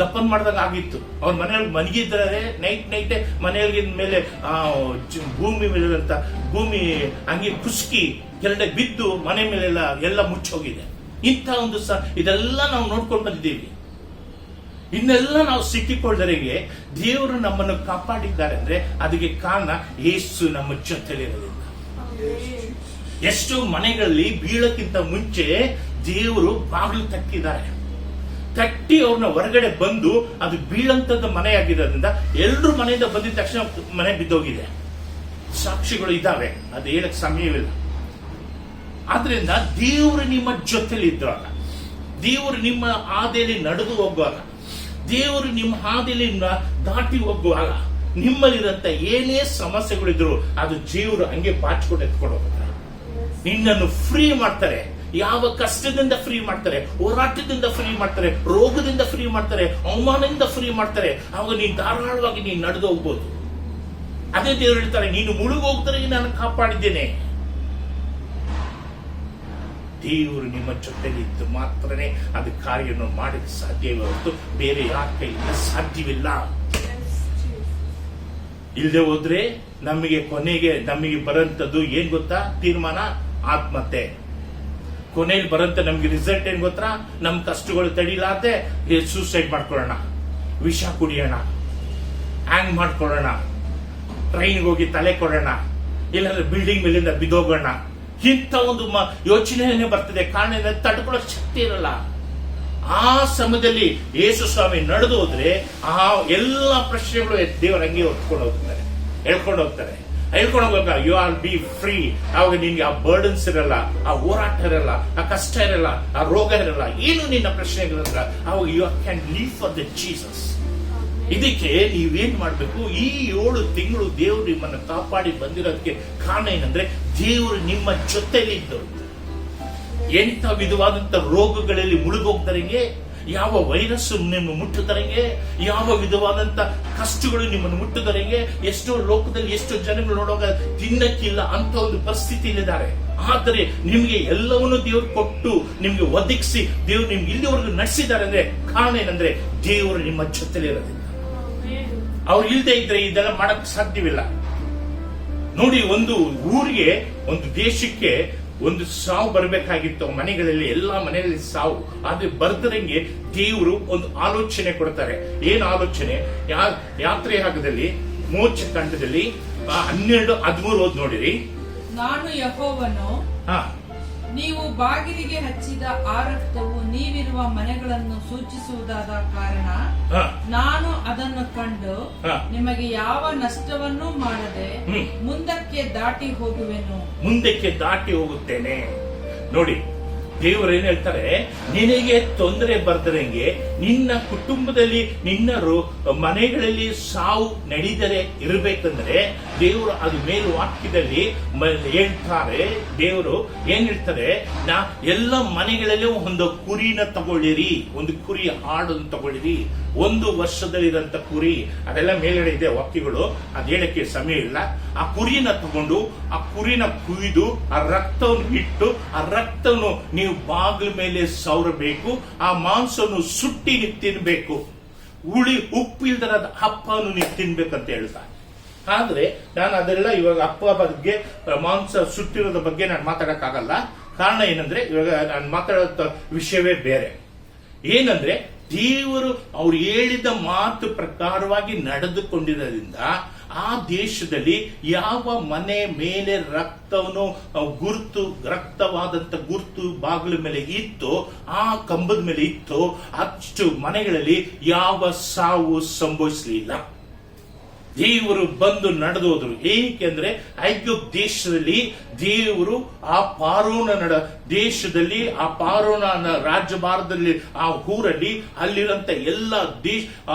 ದಪ್ಪನ್ ಮಾಡ್ದಾಗ ಆಗಿತ್ತು. ಅವ್ರ ಮನೆಯೊಳಗೆ ಮನಗಿದ್ರೆ ನೈಟ್ ಮನೆಯೊಳಗಿನ ಮೇಲೆ ಭೂಮಿ ಮೇಲಿರುವಂತ ಭೂಮಿ ಹಂಗೆ ಕುಸ್ಕಿ ಕೆರಡೆ ಬಿದ್ದು ಮನೆ ಮೇಲೆಲ್ಲ ಎಲ್ಲ ಮುಚ್ಚೋಗಿದೆ. ಇಂಥ ಒಂದು ಇದೆಲ್ಲ ನಾವು ನೋಡ್ಕೊಂಡು ಬಂದಿದ್ದೀವಿ. ಇನ್ನೆಲ್ಲ ನಾವು ಸಿಕ್ಕಿಕೊಳ್ಳದರೆಗೆ ದೇವರು ನಮ್ಮನ್ನು ಕಾಪಾಡಿದ್ದಾರೆ ಅಂದ್ರೆ ಅದಕ್ಕೆ ಕಾರಣ ಯೇಸು ನಮ್ಮ ಜೊತೆಲಿರೋದ್ರಿಂದ. ಎಷ್ಟು ಮನೆಗಳಲ್ಲಿ ಬೀಳಕ್ಕಿಂತ ಮುಂಚೆ ದೇವರು ಬಾಗಿಲು ತಟ್ಟಿ ಅವ್ರನ್ನ ಹೊರಗಡೆ ಬಂದು ಅದು ಬೀಳಂತದ ಮನೆಯಾಗಿರೋದ್ರಿಂದ ಎಲ್ಲರೂ ಮನೆಯಿಂದ ಬಂದಿದ ತಕ್ಷಣ ಮನೆ ಬಿದ್ದೋಗಿದೆ. ಸಾಕ್ಷಿಗಳು ಇದ್ದಾವೆ, ಅದು ಹೇಳಕ್ ಸಮಯವಿಲ್ಲ. ಆದ್ರಿಂದ ದೇವರು ನಿಮ್ಮ ಜೊತೆಲಿ ಇದ್ದಾಗ, ದೇವರು ನಿಮ್ಮ ಹಾದಿಯಲ್ಲಿ ನಡೆದು ಹೋಗುವಾಗ, ದೇವರು ನಿಮ್ಮ ಹಾದಿಯಲ್ಲಿ ದಾಟಿ ಹೋಗುವಾಗ ನಿಮ್ಮಲ್ಲಿರಂತ ಏನೇ ಸಮಸ್ಯೆಗಳಿದ್ರು ಅದು ದೇವರು ಹಂಗೆ ಬಾಚಿಕೊಂಡು ಎತ್ಕೊಂಡು ಹೋಗ್ತಾರೆ. ನಿನ್ನನ್ನು ಫ್ರೀ ಮಾಡ್ತಾರೆ. ಯಾವ ಕಷ್ಟದಿಂದ ಫ್ರೀ ಮಾಡ್ತಾರೆ, ಹೋರಾಟದಿಂದ ಫ್ರೀ ಮಾಡ್ತಾರೆ, ರೋಗದಿಂದ ಫ್ರೀ ಮಾಡ್ತಾರೆ, ಅವಮಾನದಿಂದ ಫ್ರೀ ಮಾಡ್ತಾರೆ. ಅವಾಗ ನೀನು ಧಾರಾಳವಾಗಿ ನೀನು ನಡೆದು ಹೋಗ್ಬೋದು. ಅದೇ ದೇವರು ಹೇಳ್ತಾರೆ, ನೀನು ಮುಳುಗೋಗ್ತಾರೆ ನಾನು ಕಾಪಾಡಿದ್ದೇನೆ. ದೇವರು ನಿಮ್ಮ ಜೊತೆಲಿ ಇದ್ದು ಮಾತ್ರನೇ ಅದು ಕಾರ್ಯವನ್ನು ಮಾಡಕ್ಕೆ ಸಾಧ್ಯವೇ ಹೊರತು ಬೇರೆ ಯಾರ ಕೈಯಿಂದ ಸಾಧ್ಯವಿಲ್ಲ. ಇಲ್ಲದೆ ಹೋದ್ರೆ ಕೊನೆಗೆ ನಮಗೆ ಬರಂತದ್ದು ಏನ್ ಗೊತ್ತಾ? ತೀರ್ಮಾನ ಆತ್ಮಹತ್ಯೆ. ಕೊನೆಯಲ್ಲಿ ಬರಂತ ನಮ್ಗೆ ರಿಸಲ್ಟ್ ಏನ್ ಗೊತ್ತಾ? ನಮ್ ಕಷ್ಟಗಳು ತಡಿಲಾತೆ ಸೂಸೈಡ್ ಮಾಡ್ಕೊಳ್ಳೋಣ, ವಿಷ ಕುಡಿಯೋಣ, ಹ್ಯಾಂಗ್ ಮಾಡ್ಕೊಳ್ಳೋಣ, ಟ್ರೈನ್ಗೆ ಹೋಗಿ ತಲೆ ಕೊಡೋಣ, ಇಲ್ಲಾಂದ್ರೆ ಬಿಲ್ಡಿಂಗ್ ಮೇಲಿಂದ ಬಿದ್ದೋಗೋಣ. ಇಂಥ ಒಂದು ಯೋಚನೆ ಬರ್ತದೆ. ಕಾರಣ ತಡ್ಕೊಳ್ಳೋ ಶಕ್ತಿ ಇರಲ್ಲ. ಆ ಸಮಯದಲ್ಲಿ ಯೇಸು ಸ್ವಾಮಿ ನಡೆದು ಹೋದ್ರೆ ಆ ಎಲ್ಲ ಪ್ರಶ್ನೆಗಳು ದೇವರ ಹಂಗೆ ಹೇಳ್ಕೊಂಡು ಹೋಗ್ತಾರೆ. ಹೋಗುವಾಗ ಯು ಆರ್ ಬಿ ಫ್ರೀ. ಅವಾಗ ನಿನ್ಗೆ ಆ ಬರ್ಡನ್ಸ್ ಇರಲ್ಲ, ಆ ಹೋರಾಟ ಇರಲ್ಲ, ಆ ಕಷ್ಟ ಇರಲ್ಲ, ಆ ರೋಗ ಇರಲ್ಲ, ಏನು ನಿನ್ನ ಪ್ರಶ್ನೆಗಳಿರಲ್ಲ. ಅವಾಗ you can leave for the Jesus. ಇದಕ್ಕೆ ನೀವೇನ್ ಮಾಡ್ಬೇಕು? ಈ 7 ತಿಂಗಳು ದೇವರು ನಿಮ್ಮನ್ನು ಕಾಪಾಡಿ ಬಂದಿರೋದಕ್ಕೆ ಕಾರಣ ಏನಂದ್ರೆ ದೇವರು ನಿಮ್ಮ ಜೊತೆಲಿ ಇದ್ದವರು. ಎಂಥ ವಿಧವಾದಂತ ರೋಗಗಳಲ್ಲಿ ಮುಳುಗೋಗ್ದರಂಗೆ, ಯಾವ ವೈರಸ್ ನಿಮ್ಮ ಮುಟ್ಟುದರಂಗೆ, ಯಾವ ವಿಧವಾದಂತ ಕಷ್ಟಗಳು ನಿಮ್ಮನ್ನು ಮುಟ್ಟುದರಂಗೆ. ಎಷ್ಟೋ ಲೋಕದಲ್ಲಿ ಎಷ್ಟೋ ಜನಗಳು ನೋಡುವಾಗ ತಿನ್ನಕ್ಕಿಲ್ಲ ಅಂತ ಒಂದು ಪರಿಸ್ಥಿತಿಯಲ್ಲಿದ್ದಾರೆ. ಆದರೆ ನಿಮಗೆ ಎಲ್ಲವನ್ನೂ ದೇವರು ಕೊಟ್ಟು ನಿಮ್ಗೆ ಒದಗಿಸಿ ದೇವರು ನಿಮ್ಗೆ ಇಲ್ಲಿವರೆಗೂ ನಡೆಸಿದ್ದಾರೆ ಅಂದ್ರೆ ಕಾರಣ ಏನಂದ್ರೆ ದೇವರು ನಿಮ್ಮ ಜೊತೆಲಿರೋದಿಲ್ಲ. ಅವ್ರು ಇಲ್ಲದೆ ಇದ್ರೆ ಇದೆಲ್ಲ ಮಾಡಕ್ ಸಾಧ್ಯವಿಲ್ಲ. ನೋಡಿ, ಒಂದು ಊರಿಗೆ, ಒಂದು ದೇಶಕ್ಕೆ ಒಂದು ಸಾವು ಬರಬೇಕಾಗಿತ್ತು ಮನೆಗಳಲ್ಲಿ, ಎಲ್ಲಾ ಮನೆಯಲ್ಲಿ ಸಾವು. ಆದ್ರೆ ಬರ್ದರಂಗೆ ದೇವರು ಒಂದು ಆಲೋಚನೆ ಕೊಡ್ತಾರೆ. ಏನ್ ಆಲೋಚನೆ? ಯಾತ್ರೆ ಭಾಗದಲ್ಲಿ ಮೋಚ ಕಂಠದಲ್ಲಿ 12:13 ಓದ್ ನೋಡಿರಿ. ನಾನು ಯೆಹೋವನು, ನೀವು ಬಾಗಿಲಿಗೆ ಹಚ್ಚಿದ ಆ ರಕ್ತವು ನೀವಿರುವ ಮನೆಗಳನ್ನು ಸೂಚಿಸುವುದಾದ ಕಾರಣ ನಾನು ಅದನ್ನು ಕಂಡು ನಿಮಗೆ ಯಾವ ನಷ್ಟವನ್ನೂ ಮಾಡದೆ ಮುಂದಕ್ಕೆ ದಾಟಿ ಹೋಗುತ್ತೇನೆ. ನೋಡಿ, ದೇವರು ಏನ್ ಹೇಳ್ತಾರೆ? ನಿನಗೆ ತೊಂದರೆ ಬರ್ದರಂಗೆ ನಿನ್ನ ಕುಟುಂಬದಲ್ಲಿ, ನಿನ್ನ ಮನೆಗಳಲ್ಲಿ ಸಾವು ನಡೆದರೆ ಇರಬೇಕಂದ್ರೆ ದೇವರು ಅದು ಮೇಲು ವಾಕ್ಯದಲ್ಲಿ ಹೇಳ್ತಾರೆ. ದೇವರು ಏನ್ ಹೇಳ್ತಾರೆ? ಎಲ್ಲ ಮನೆಗಳಲ್ಲಿ ಒಂದು ಕುರಿನ ತಗೊಳ್ಳಿರಿ, ಒಂದು ಕುರಿ ಹಾಡನ್ನು ತಗೊಳ್ಳಿರಿ, 1 ವರ್ಷದಲ್ಲಿರಂತ ಕುರಿ. ಅದೆಲ್ಲ ಮೇಲ್ಗಡೆ ಇದೆ ವಾಕ್ಯಗಳು, ಅದ್ ಹೇಳಕ್ಕೆ ಸಮಯ ಇಲ್ಲ. ಆ ಕುರಿನ ತಗೊಂಡು ಆ ಕುರಿನ ಕುಯ್ದು ಆ ರಕ್ತವನ್ನು ಇಟ್ಟು ಆ ರಕ್ತವನ್ನು ನೀವು ಬಾಗಿಲ ಮೇಲೆ ಸವರಬೇಕು. ಆ ಮಾಂಸವನ್ನು ಸುಟ್ಟಿ ನೀವು ತಿನ್ಬೇಕು. ಉಪ್ಪಿಲ್ದರದ ಹಪ್ಪನ್ನು ನೀವು ತಿನ್ಬೇಕಂತ ಹೇಳ್ತಾರೆ. ಆದ್ರೆ ನಾನು ಅದೆಲ್ಲ ಇವಾಗ ಹಬ್ಬ ಬಗ್ಗೆ, ಮಾಂಸ ಸುಟ್ಟಿರೋದ್ರ ಬಗ್ಗೆ ನಾನು ಮಾತಾಡಕ್ಕಾಗಲ್ಲ. ಕಾರಣ ಏನಂದ್ರೆ ಇವಾಗ ನಾನು ಮಾತಾಡೋ ವಿಷಯವೇ ಬೇರೆ. ಏನಂದ್ರೆ ದೇವರು ಅವ್ರು ಹೇಳಿದ ಮಾತು ಪ್ರಕಾರವಾಗಿ ನಡೆದುಕೊಂಡಿರೋದ್ರಿಂದ ಆ ದೇಶದಲ್ಲಿ ಯಾವ ಮನೆ ಮೇಲೆ ರಕ್ತವಾದಂತ ಗುರುತು ಬಾಗಿಲ ಮೇಲೆ ಇತ್ತೋ, ಆ ಕಂಬದ ಮೇಲೆ ಇತ್ತೋ, ಅಷ್ಟು ಮನೆಗಳಲ್ಲಿ ಯಾವ ಸಾವು ಸಂಭವಿಸಲಿಲ್ಲ. ದೇವರು ಬಂದು ನಡೆದೋದ್ರು. ಏಕೆಂದ್ರೆ ಐಗುಪ್ತ ದೇಶದಲ್ಲಿ ದೇವರು ಆ ಪಾರೋನ ದೇಶದಲ್ಲಿ, ಆ ಪಾರೋನ ರಾಜ್ಯಭಾರದಲ್ಲಿ, ಆ ಊರಲ್ಲಿ ಅಲ್ಲಿರಂತ ಎಲ್ಲ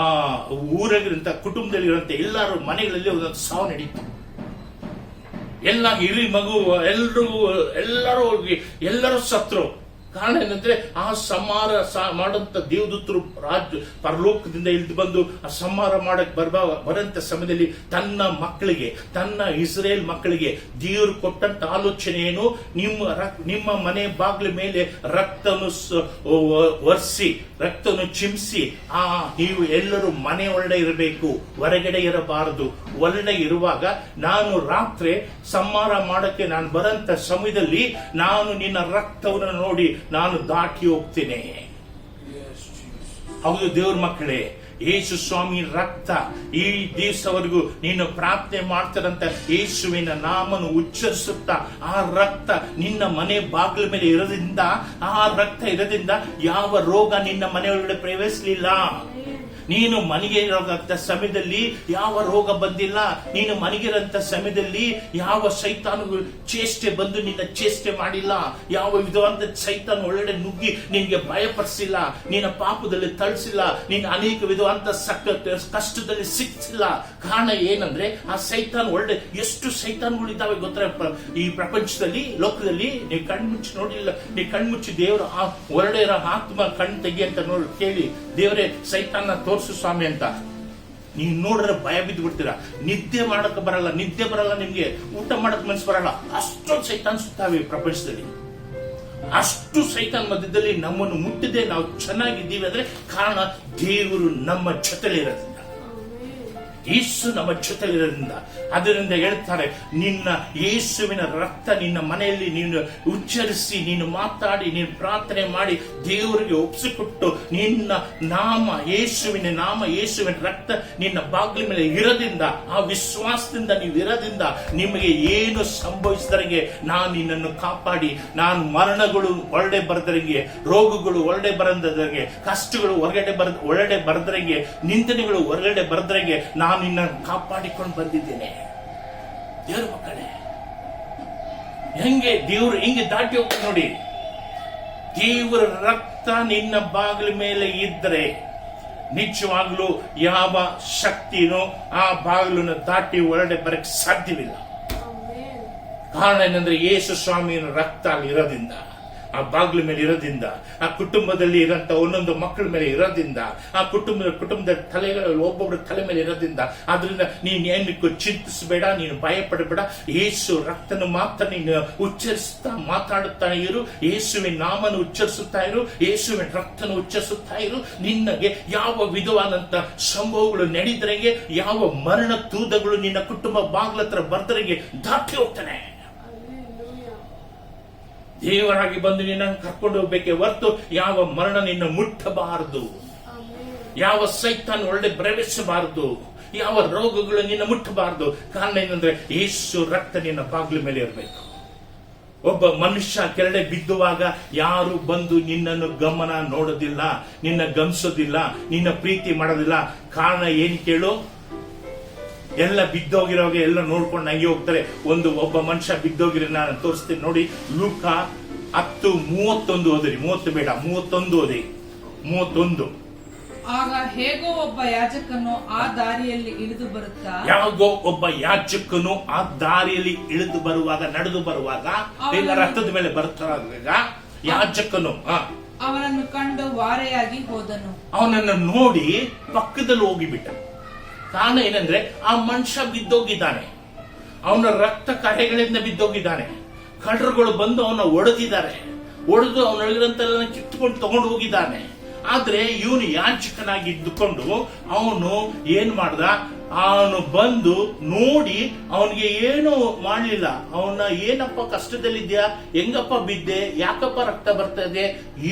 ಊರಾಗಿರಂತ ಕುಟುಂಬದಲ್ಲಿರುವಂತ ಎಲ್ಲರ ಮನೆಗಳಲ್ಲಿ ಒಂದೊಂದು ಸಾವು ನಡೀತು. ಎಲ್ಲ ಹಿರಿ ಮಗು ಎಲ್ಲರೂ ಸತ್ರು. ಕಾರಣ ಏನಂದ್ರೆ ಆ ಸಂಹಾರ ಮಾಡಂತ ದೇವದೂತರು ಪರಲೋಕದಿಂದ ಇಳಿದು ಬಂದು ಆ ಸಂಹಾರ ಮಾಡಕ್ ಬರಂತ ಸಮಯದಲ್ಲಿ ತನ್ನ ಇಸ್ರೇಲ್ ಮಕ್ಕಳಿಗೆ ದೇವರು ಕೊಟ್ಟಂತ ಆಲೋಚನೆ ಏನು? ನಿಮ್ಮ ಮನೆ ಬಾಗಿಲ ಮೇಲೆ ರಕ್ತವನ್ನು ಒರೆಸಿ, ರಕ್ತವನ್ನು ಚಿಮ್ಸಿ, ನೀವು ಎಲ್ಲರೂ ಮನೆ ಒಳಗಡೆ ಇರಬೇಕು, ಹೊರಗಡೆ ಇರಬಾರದು. ಒಳಗಡೆ ಇರುವಾಗ ನಾನು ರಾತ್ರಿ ಸಂಹಾರ ಮಾಡಕ್ಕೆ ನಾನು ಬರಂತ ಸಮಯದಲ್ಲಿ ನಾನು ನಿನ್ನ ರಕ್ತವನ್ನು ನೋಡಿ ನಾನು ದಾಟಿ ಹೋಗ್ತೇನೆ. ಹೌದು ದೇವ್ರ ಮಕ್ಕಳೇ, ಯೇಸು ಸ್ವಾಮಿ ರಕ್ತ ಈ ದಿವಸವರೆಗೂ ನೀನು ಪ್ರಾರ್ಥನೆ ಮಾಡ್ತಾರಂತ ಯೇಸುವಿನ ನಾಮನು ಉಚ್ಚರಿಸುತ್ತಾ ಆ ರಕ್ತ ನಿನ್ನ ಮನೆ ಬಾಗಿಲ ಮೇಲೆ ಇರೋದ್ರಿಂದ, ಆ ರಕ್ತ ಇರೋದ್ರಿಂದ ಯಾವ ರೋಗ ನಿನ್ನ ಮನೆಯೊಳಗಡೆ ಪ್ರವೇಶಿಸಲಿಲ್ಲ. ನೀನು ಮನೆಗೆ ಇರೋಂಥ ಸಮಯದಲ್ಲಿ ಯಾವ ರೋಗ ಬಂದಿಲ್ಲ. ನೀನು ಮನೆಗಿರೋಂಥ ಸಮಯದಲ್ಲಿ ಯಾವ ಸೈತಾನುಗಳು ಚೇಷ್ಟೆ ಬಂದು ನಿನ್ನ ಚೇಷ್ಟೆ ಮಾಡಿಲ್ಲ. ಯಾವ ವಿಧವಾದ ಸೈತಾನ ಒಳ್ಳೆ ನುಗ್ಗಿ ನಿನ್ಗೆ ಭಯಪಡಿಸಿಲ್ಲ. ನಿನ್ನ ಪಾಪದಲ್ಲಿ ತಳಿಸಿಲ್ಲ. ನೀನು ಅನೇಕ ವಿಧವಾದ ಕಷ್ಟದಲ್ಲಿ ಸಿಕ್ಕಿಲ್ಲ. ಕಾರಣ ಏನಂದ್ರೆ ಆ ಸೈತಾನ್ ಒಳ್ಳೆ ಎಷ್ಟು ಸೈತಾನ್ಗಳಿದ್ದಾವೆ ಗೊತ್ತಾ ಈ ಪ್ರಪಂಚದಲ್ಲಿ, ಲೋಕದಲ್ಲಿ. ನೀವು ಕಣ್ಮುಚ್ಚಿ ನೋಡಿಲ್ಲ, ನೀವು ಕಣ್ಮುಚ್ಚಿ ದೇವರ ಆ ಹೊರಡೆ ಇರೋ ಆತ್ಮ ಕಣ್ ತೆಗಿ ಅಂತ ನೋಡಿ ಕೇಳಿ, ದೇವರೇ ಸೈತಾನ ತೋರ್ಸು ಸ್ವಾಮಿ ಅಂತ. ನೀವು ನೋಡಿದ್ರೆ ಭಯ ಬಿದ್ದು ಬಿಡ್ತೀರಾ. ನಿದ್ದೆ ಮಾಡಕ್ ಬರಲ್ಲ, ನಿದ್ದೆ ಬರಲ್ಲ, ನಿಮ್ಗೆ ಊಟ ಮಾಡಕ್ ಮನಸ್ಸು ಬರಲ್ಲ. ಅಷ್ಟೊಂದು ಸೈತಾನ್ ಸುತ್ತಾವೆ ಪ್ರಪಂಚದಲ್ಲಿ. ಅಷ್ಟು ಸೈತಾನ್ ಮಧ್ಯದಲ್ಲಿ ನಮ್ಮನ್ನು ಮುಟ್ಟಿದೆ ನಾವು ಚೆನ್ನಾಗಿದ್ದೀವಿ ಅಂದ್ರೆ ಕಾರಣ ದೇವರು ನಮ್ಮ ಜೊತೆಲಿರೋದ್ರಿಂದ, ಯೇಸು ನಮ್ಮ ಜೊತೆಲಿರೋದ್ರಿಂದ. ಅದರಿಂದ ಹೇಳ್ತಾರೆ, ನಿನ್ನ ಯೇಸುವಿನ ರಕ್ತ ನಿನ್ನ ಮನೆಯಲ್ಲಿ ನೀನು ಉಚ್ಚರಿಸಿ, ನೀನು ಮಾತಾಡಿ, ನೀನು ಪ್ರಾರ್ಥನೆ ಮಾಡಿ ದೇವರಿಗೆ ಒಪ್ಪಿಸಿಕೊಟ್ಟು ನಿನ್ನ ನಾಮ ಯೇಸುವಿನ ನಾಮ ಯೇಸುವಿನ ರಕ್ತ ನಿನ್ನ ಬಾಗಿಲ ಮೇಲೆ ಇರೋದ್ರಿಂದ, ಆ ವಿಶ್ವಾಸದಿಂದ ನೀವು ಇರೋದ್ರಿಂದ ನಿಮಗೆ ಏನು ಸಂಭವಿಸಿದರಂಗೆ ನಾನು ನಿನ್ನನ್ನು ಕಾಪಾಡಿ, ನಾನು ಮರಣಗಳು ಹೊರಡೆ ಬರದರಂಗೆ, ರೋಗಗಳು ಹೊರಡೆ ಬರದಂಗೆ, ಕಷ್ಟಗಳು ಹೊರಗಡೆ ಬರದರಂಗೆ, ನಿಂದನೆಗಳು ಹೊರಗಡೆ ಬರದರಂಗೆ ನಾನು ನಿನ್ನನ್ನು ಕಾಪಾಡಿಕೊಂಡು ಬಂದಿದ್ದೇನೆ. ದೇವ್ರ ಮಕ್ಕಳೇ, ದೇವರು ಹಿಂಗೆ ದಾಟಿ ಹೋಗ್ತಾರೆ ನೋಡಿ. ದೇವರ ರಕ್ತ ನಿನ್ನ ಬಾಗಿಲ ಮೇಲೆ ಇದ್ರೆ ನಿಜವಾಗ್ಲೂ ಯಾವ ಶಕ್ತಿನೂ ಆ ಬಾಗಿಲನ್ನು ದಾಟಿ ಹೊರಡೆ ಬರಕ್ಕೆ ಸಾಧ್ಯವಿಲ್ಲ. ಕಾರಣ ಏನಂದ್ರೆ ಯೇಸು ಸ್ವಾಮಿಯ ರಕ್ತ ಅಲ್ಲಿ ಇರೋದ್ರಿಂದ, ಆ ಬಾಗಿಲ ಮೇಲೆ ಇರೋದ್ರಿಂದ, ಆ ಕುಟುಂಬದಲ್ಲಿ ಇರೋಂಥ ಒಂದೊಂದು ಮಕ್ಕಳ ಮೇಲೆ ಇರೋದ್ರಿಂದ, ಆ ಕುಟುಂಬದ ತಲೆಗಳಲ್ಲಿ ಒಬ್ಬೊಬ್ಬರ ತಲೆ ಮೇಲೆ ಇರೋದ್ರಿಂದ, ಆದ್ರಿಂದ ನೀನ್ ಏನಕ್ಕೂ ಚಿಂತಿಸಬೇಡ, ನೀನು ಭಯ ಪಡಬೇಡ. ಯೇಸು ರಕ್ತನ ಮಾತ್ರ ನೀನು ಉಚ್ಚರಿಸುತ್ತಾ ಮಾತಾಡುತ್ತಾ ಇರು. ಯೇಸುವಿನ ನಾಮನ ಉಚ್ಚರಿಸುತ್ತಾ ಇರು. ಯೇಸುವಿನ ರಕ್ತನ ಉಚ್ಚರಿಸುತ್ತಾ ಇರು. ನಿನ್ನಗೆ ಯಾವ ವಿಧವಾದಂತ ಸಂಭವಗಳು ನಡೆದ್ರಂಗೆ, ಯಾವ ಮರಣ ತೂದಗಳು ನಿನ್ನ ಕುಟುಂಬ ಬಾಗಿಲ ಹತ್ರ ಬರ್ದರಂಗೆ ದಾಟಿ ಹೋಗ್ತಾನೆ. ದೇವರಾಗಿ ಬಂದು ನಿನ್ನನ್ನು ಕರ್ಕೊಂಡು ಹೋಗ್ಬೇಕೆ ಹೊರತು ಯಾವ ಮರಣ ನಿನ್ನ ಮುಟ್ಟಬಾರದು, ಯಾವ ಸೈತಾನ್ ಒಳ್ಳೆ ಪ್ರವೇಶಿಸಬಾರದು, ಯಾವ ರೋಗಗಳು ನಿನ್ನ ಮುಟ್ಟಬಾರದು. ಕಾರಣ ಏನಂದ್ರೆ ಯೇಸು ರಕ್ತ ನಿನ್ನ ಬಾಗಿಲ ಮೇಲೆ ಇರಬೇಕು. ಒಬ್ಬ ಮನುಷ್ಯ ಕೆಳಗೆ ಬಿದ್ದುವಾಗ ಯಾರು ಬಂದು ನಿನ್ನನ್ನು ಗಮನ ನೋಡೋದಿಲ್ಲ, ನಿನ್ನ ಗಮನಿಸೋದಿಲ್ಲ, ನಿನ್ನ ಪ್ರೀತಿ ಮಾಡೋದಿಲ್ಲ. ಕಾರಣ ಏನ್ ಕೇಳು, ಎಲ್ಲ ಬಿದ್ದೋಗಿರೋಗೆ ಎಲ್ಲ ನೋಡ್ಕೊಂಡು ನಂಗೆ ಹೋಗ್ತಾರೆ. ಒಬ್ಬ ಮನುಷ್ಯ ಬಿದ್ದೋಗಿರೋ ನಾನು ತೋರಿಸ್ತೀನಿ ನೋಡಿ. ಲೂಕ 10:31 ಓದಿರಿ. 30 ಬೇಡ, 31 ಓದಿ. 31. ಆಗ ಹೇಗೋ ಒಬ್ಬ ಯಾಜಕನು ಆ ದಾರಿಯಲ್ಲಿ ಇಳಿದು ಬರುತ್ತಾ, ಯಾವಾಗೋ ಒಬ್ಬ ಯಾಜಕನು ಆ ದಾರಿಯಲ್ಲಿ ಇಳಿದು ಬರುವಾಗ, ನಡೆದು ಬರುವಾಗ, ರಥದ ಮೇಲೆ ಬರ್ತಾಗ ಯಾಜಕನು ಅವನನ್ನು ಕಂಡು ವಾರೆಯಾಗಿ ಹೋದನು. ಅವನನ್ನು ನೋಡಿ ಪಕ್ಕದಲ್ಲಿ ಹೋಗಿಬಿಟ್ಟ. ಕಾರಣ ಏನಂದ್ರೆ ಆ ಮನುಷ್ಯ ಬಿದ್ದೋಗಿದ್ದಾನೆ, ಅವನ ರಕ್ತ ಕರೆಗಳಿಂದ ಬಿದ್ದೋಗಿದ್ದಾನೆ. ಕಳ್ಳರುಗಳು ಬಂದು ಅವನ ಹೊಡೆದಿದ್ದಾರೆ, ಹೊಡೆದು ಅವನೊಳಗಿರಂತೆಲ್ಲ ಕಿತ್ತುಕೊಂಡು ತಗೊಂಡು ಹೋಗಿದ್ದಾನೆ. ಆದ್ರೆ ಇವನು ಯಾಜಕನಾಗಿ ಇದ್ದುಕೊಂಡು ಅವನು ಏನ್ ಮಾಡ್ದ, ಅವನು ಬಂದು ನೋಡಿ ಅವನಿಗೆ ಏನು ಮಾಡ್ಲಿಲ್ಲ. ಅವನ ಏನಪ್ಪ ಕಷ್ಟದಲ್ಲಿದ್ಯಾ, ಹೆಂಗಪ್ಪ ಬಿದ್ದೆ, ಯಾಕಪ್ಪ ರಕ್ತ ಬರ್ತದೆ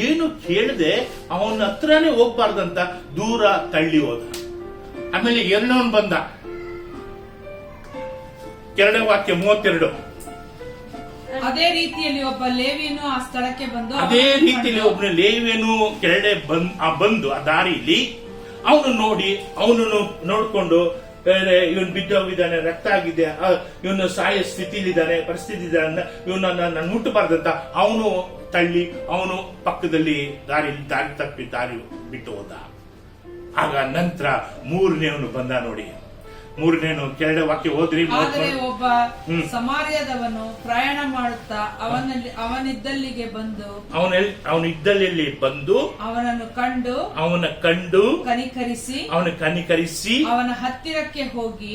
ಏನು ಕೇಳದೆ ಅವನ ಹತ್ರನೇ ಹೋಗ್ಬಾರ್ದಂತ ದೂರ ತಳ್ಳಿ ಹೋದ. ಆಮೇಲೆ ಎರಡವನು ಬಂದ. 2ನೇ ವಾಕ್ಯ 32. ಅದೇ ರೀತಿಯಲ್ಲಿ ಒಬ್ಬ ಲೇವಿಯನು ಆ ಸ್ಥಳಕ್ಕೆ ಬಂದು, ಅದೇ ರೀತಿಯಲ್ಲಿ ಒಬ್ಬ ಲೇವಿಯನು ಕೆಳಗೆ ಬಂದು ಆ ದಾರಿಯಲ್ಲಿ ಅವನು ನೋಡಿ, ಅವನನ್ನು ನೋಡ್ಕೊಂಡು ಇವನು ಬಿದ್ದೋಗಿದ್ದಾನೆ, ರಕ್ತ ಆಗಿದೆ, ಇವನು ಸಾಯ ಸ್ಥಿತಿಲಿದ್ದಾನೆ, ಪರಿಸ್ಥಿತಿ ಇದ್ದಾನೆ, ಇವನ್ನ ನಾನು ಮುಟ್ಟಬಾರ್ದಂತ ಅವನು ತಳ್ಳಿ ಅವನು ಪಕ್ಕದಲ್ಲಿ ದಾರಿ ತಪ್ಪಿ ದಾರಿ ಬಿಟ್ಟು ಹೋದ. ಆಗ ನಂತರ 3ನೇವನು ಬಂದ ನೋಡಿ. 3ನೇನು 2ನೇ ವಾಕ್ಯ ಹೋದ್ರಿ. ಆದರೆ ಒಬ್ಬ ಸಮಾರ್ಯದವನು ಪ್ರಯಾಣ ಮಾಡುತ್ತಾ ಅವನಿದ್ದಲ್ಲಿಗೆ ಬಂದು, ಅವನಿದ್ದಲ್ಲಿ ಬಂದು ಅವನನ್ನು ಕಂಡು ಕನಿಕರಿಸಿ ಅವನ ಹತ್ತಿರಕ್ಕೆ ಹೋಗಿ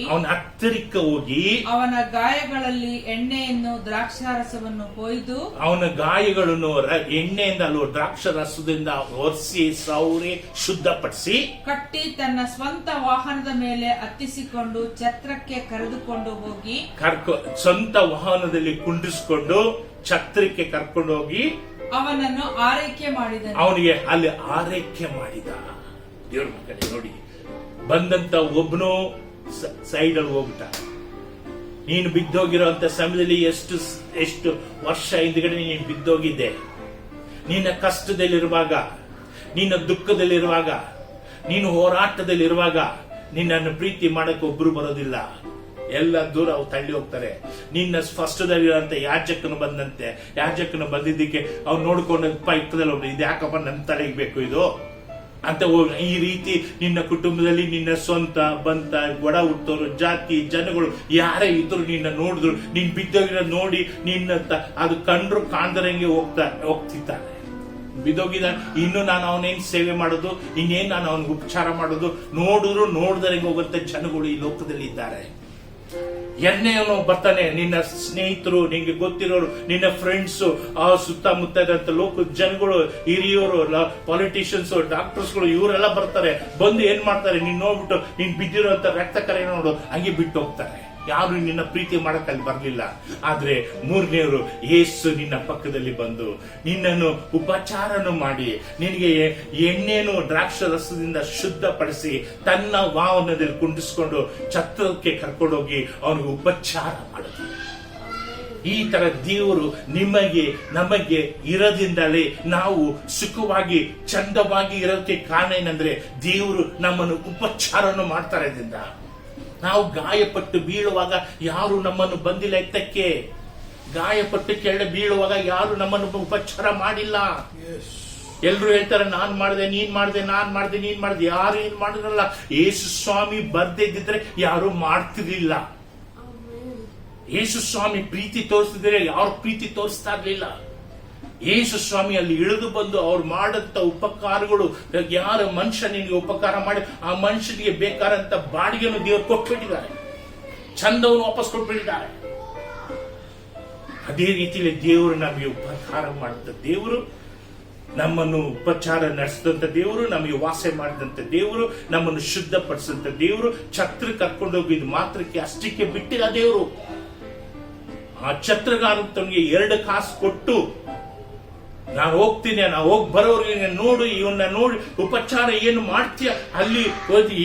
ಅವನ ಗಾಯಗಳಲ್ಲಿ ಎಣ್ಣೆಯನ್ನು ದ್ರಾಕ್ಷಾರಸವನ್ನು ಹೊಯ್ದು, ಅವನ ಗಾಯಗಳನ್ನು ಎಣ್ಣೆಯಿಂದ ದ್ರಾಕ್ಷಾರಸದಿಂದ ಒರೆಸಿ ಸೌರಿ ಶುದ್ಧಪಡಿಸಿ ಕಟ್ಟಿ ತನ್ನ ಸ್ವಂತ ವಾಹನದ ಮೇಲೆ ಹತ್ತಿಸಿಕೊಂಡು ಛತ್ರಕ್ಕೆ ಕರೆದುಕೊಂಡು ಹೋಗಿ, ಸ್ವಂತ ವಾಹನದಲ್ಲಿ ಕುಂಡಿಸಿಕೊಂಡು ಛತ್ರಕ್ಕೆ ಕರ್ಕೊಂಡು ಹೋಗಿ ಅವನನ್ನು ಆರೈಕೆ ಮಾಡಿದನು. ಅವನಿಗೆ ಅಲ್ಲಿ ಆರೈಕೆ ಮಾಡಿದ. ದೇವ್ರ ಮಕ್ಕಳೇ ನೋಡಿ, ಬಂದಂತ ಒಬ್ಬನು ಸೈಡಲ್ಲಿ ಹೋಗ್ಬಿಟ್ಟ. ನೀನು ಬಿದ್ದೋಗಿರೋಂತ ಸಮಯದಲ್ಲಿ ಎಷ್ಟು ವರ್ಷ ಹಿಂದ್ಗಡೆ ನೀನು ಬಿದ್ದೋಗಿದ್ದೆ. ನಿನ್ನ ಕಷ್ಟದಲ್ಲಿರುವಾಗ, ನಿನ್ನ ದುಃಖದಲ್ಲಿರುವಾಗ, ನೀನು ಹೋರಾಟದಲ್ಲಿರುವಾಗ ನಿನ್ನನ್ನು ಪ್ರೀತಿ ಮಾಡಕ್ಕೆ ಒಬ್ರು ಬರೋದಿಲ್ಲ. ಎಲ್ಲ ದೂರ ಅವ್ರು ತಳ್ಳಿ ಹೋಗ್ತಾರೆ. ನಿನ್ನ ಸ್ಪಷ್ಟದಲ್ಲಿರುವಂತ ಯಾಜಕನು ಬಂದಿದ್ದಕ್ಕೆ ಅವ್ನು ನೋಡ್ಕೊಂಡು ಪಕ್ಕದಲ್ಲಿ ಒಬ್ರು, ಇದು ಯಾಕಪ್ಪ ನನ್ನ ತಲೆಗೆ ಬೇಕು ಇದು ಅಂತ ಈ ರೀತಿ ನಿನ್ನ ಕುಟುಂಬದಲ್ಲಿ ನಿನ್ನ ಸ್ವಂತ ಬಂತ ಒಡ ಹುಟ್ಟೋರು ಜಾತಿ ಜನಗಳು ಯಾರೇ ಇದ್ರು ನಿನ್ನ ನೋಡಿದ್ರು, ನೀನ್ ಬಿದ್ದೋಗಿರೋ ನೋಡಿ ನಿನ್ನ ಅದು ಕಂಡ್ರು ಕಾಣ್ದರಂಗೆ ಹೋಗ್ತಿದ್ದಾರೆ. ಬಿದ್ದೋಗಿದ ಇನ್ನು ನಾನು ಅವನೇನ್ ಸೇವೆ ಮಾಡೋದು, ಇನ್ನೇನ್ ನಾನು ಅವನಿಗೆ ಉಪಚಾರ ಮಾಡೋದು, ನೋಡಿದ್ರು ನೋಡ್ದರಂಗೆ ಹೋಗುವಂತ ಜನಗಳು ಈ ಲೋಕದಲ್ಲಿ ಇದ್ದಾರೆ. ಎರಡನೇವನು ಬರ್ತಾನೆ, ನಿನ್ನ ಸ್ನೇಹಿತರು, ನಿಂಗೆ ಗೊತ್ತಿರೋರು, ನಿನ್ನ ಫ್ರೆಂಡ್ಸ್, ಆ ಸುತ್ತಮುತ್ತ ಇದ್ದಂತ ಲೋಕದ ಜನಗಳು, ಹಿರಿಯವರು, ಪಾಲಿಟಿಷಿಯನ್ಸ್, ಡಾಕ್ಟರ್ಸ್ಗಳು, ಇವರೆಲ್ಲ ಬರ್ತಾರೆ. ಬಂದು ಏನ್ ಮಾಡ್ತಾರೆ, ನೀನ್ ನೋಡ್ಬಿಟ್ಟು ನೀನ್ ಬಿದ್ದಿರೋಂತ ರಕ್ತ ಕರೆ ನೋಡು ಹಂಗೆ ಬಿಟ್ಟು ಹೋಗ್ತಾರೆ. ಯಾರು ನಿನ್ನ ಪ್ರೀತಿ ಮಾಡಕ್ ಅಲ್ಲಿ ಬರ್ಲಿಲ್ಲ. ಆದ್ರೆ ಮೂರನೇವರು ಯೇಸು ನಿನ್ನ ಪಕ್ಕದಲ್ಲಿ ಬಂದು ನಿನ್ನನ್ನು ಉಪಚಾರನು ಮಾಡಿ ನಿನಗೆ ಎಣ್ಣೆನು ದ್ರಾಕ್ಷ ರಸದಿಂದ ಶುದ್ಧಪಡಿಸಿ ತನ್ನ ವಾಹನದಲ್ಲಿ ಕುಂಡಿಸ್ಕೊಂಡು ಛತ್ರಕ್ಕೆ ಕರ್ಕೊಂಡೋಗಿ ಅವನಿಗೆ ಉಪಚಾರ ಮಾಡಿದ್ರು. ಈ ತರ ದೇವರು ನಮಗೆ ಇರೋದ್ರಿಂದಲೇ ನಾವು ಸುಖವಾಗಿ ಚಂದವಾಗಿ ಇರೋದಕ್ಕೆ ಕಾರಣ ಏನಂದ್ರೆ ದೇವರು ನಮ್ಮನ್ನು ಉಪಚಾರನು ಮಾಡ್ತಾ ಇರೋದ್ರಿಂದ. ನಾವು ಗಾಯಪಟ್ಟು ಬೀಳುವಾಗ ಯಾರು ನಮ್ಮನ್ನು ಬಂದಿಲ್ಲ ಎತ್ತಕ್ಕೆ. ಗಾಯಪಟ್ಟು ಕೆಳ ಬೀಳುವಾಗ ಯಾರು ನಮ್ಮನ್ನು ಉಪಚಾರ ಮಾಡಿಲ್ಲ. ಎಲ್ರು ಹೇಳ್ತಾರೆ, ನಾನ್ ಮಾಡಿದೆ, ನೀನ್ ಮಾಡಿದೆ, ನೀನ್ ಮಾಡಿದೆ. ಯಾರು ಏನ್ ಮಾಡಿದ್ರಲ್ಲ. ಯೇಸು ಸ್ವಾಮಿ ಬರ್ದೇ ಇದ್ದಿದ್ರೆ ಯಾರು ಮಾಡ್ತಿರ್ಲಿಲ್ಲ. ಯೇಸು ಸ್ವಾಮಿ ಪ್ರೀತಿ ತೋರಿಸ್ತಿದ್ರೆ ಯಾರು ಪ್ರೀತಿ ತೋರಿಸ್ತಾ ಇರ್ಲಿಲ್ಲ. ಯೇಸು ಸ್ವಾಮಿ ಅಲ್ಲಿ ಇಳಿದು ಬಂದು ಅವ್ರು ಮಾಡಂತ ಉಪಕಾರಗಳು, ಯಾರ ಮನುಷ್ಯ ನಿನಗೆ ಉಪಕಾರ ಮಾಡಿ ಆ ಮನುಷ್ಯನಿಗೆ ಬೇಕಾದಂತ ಬಾಡಿಗೆಯನ್ನು ದೇವರು ಕೊಟ್ಬಿಟ್ಟಿದ್ದಾರೆ, ಚಂದವನ್ನು ವಾಪಸ್ ಕೊಟ್ಬಿಟ್ಟಿದ್ದಾರೆ. ಅದೇ ರೀತಿಯಲ್ಲಿ ದೇವರು ನಮಗೆ ಉಪಕಾರ ಮಾಡಿದ ದೇವರು, ನಮ್ಮನ್ನು ಉಪಚಾರ ನಡೆಸಿದಂತ ದೇವರು, ನಮಗೆ ವಾಸ ಮಾಡಿದಂತ ದೇವರು, ನಮ್ಮನ್ನು ಶುದ್ಧಪಡಿಸಿದಂತ ದೇವರು, ಛತ್ರ ಕರ್ಕೊಂಡೋಗಿದ್ ಮಾತ್ರಕ್ಕೆ ಅಷ್ಟಕ್ಕೆ ಬಿಟ್ಟಿಲ್ಲ ದೇವರು. ಆ ಛತ್ರಗಾರನಿಗೆ 2 ಕಾಸು ಕೊಟ್ಟು, ನಾನು ಹೋಗ್ತೀನಿ, ನಾವು ಹೋಗಿ ಬರೋರಿಗೆ ನೋಡು, ಇವನ್ನ ನೋಡಿ ಉಪಚಾರ ಏನು ಮಾಡ್ತೀಯ ಅಲ್ಲಿ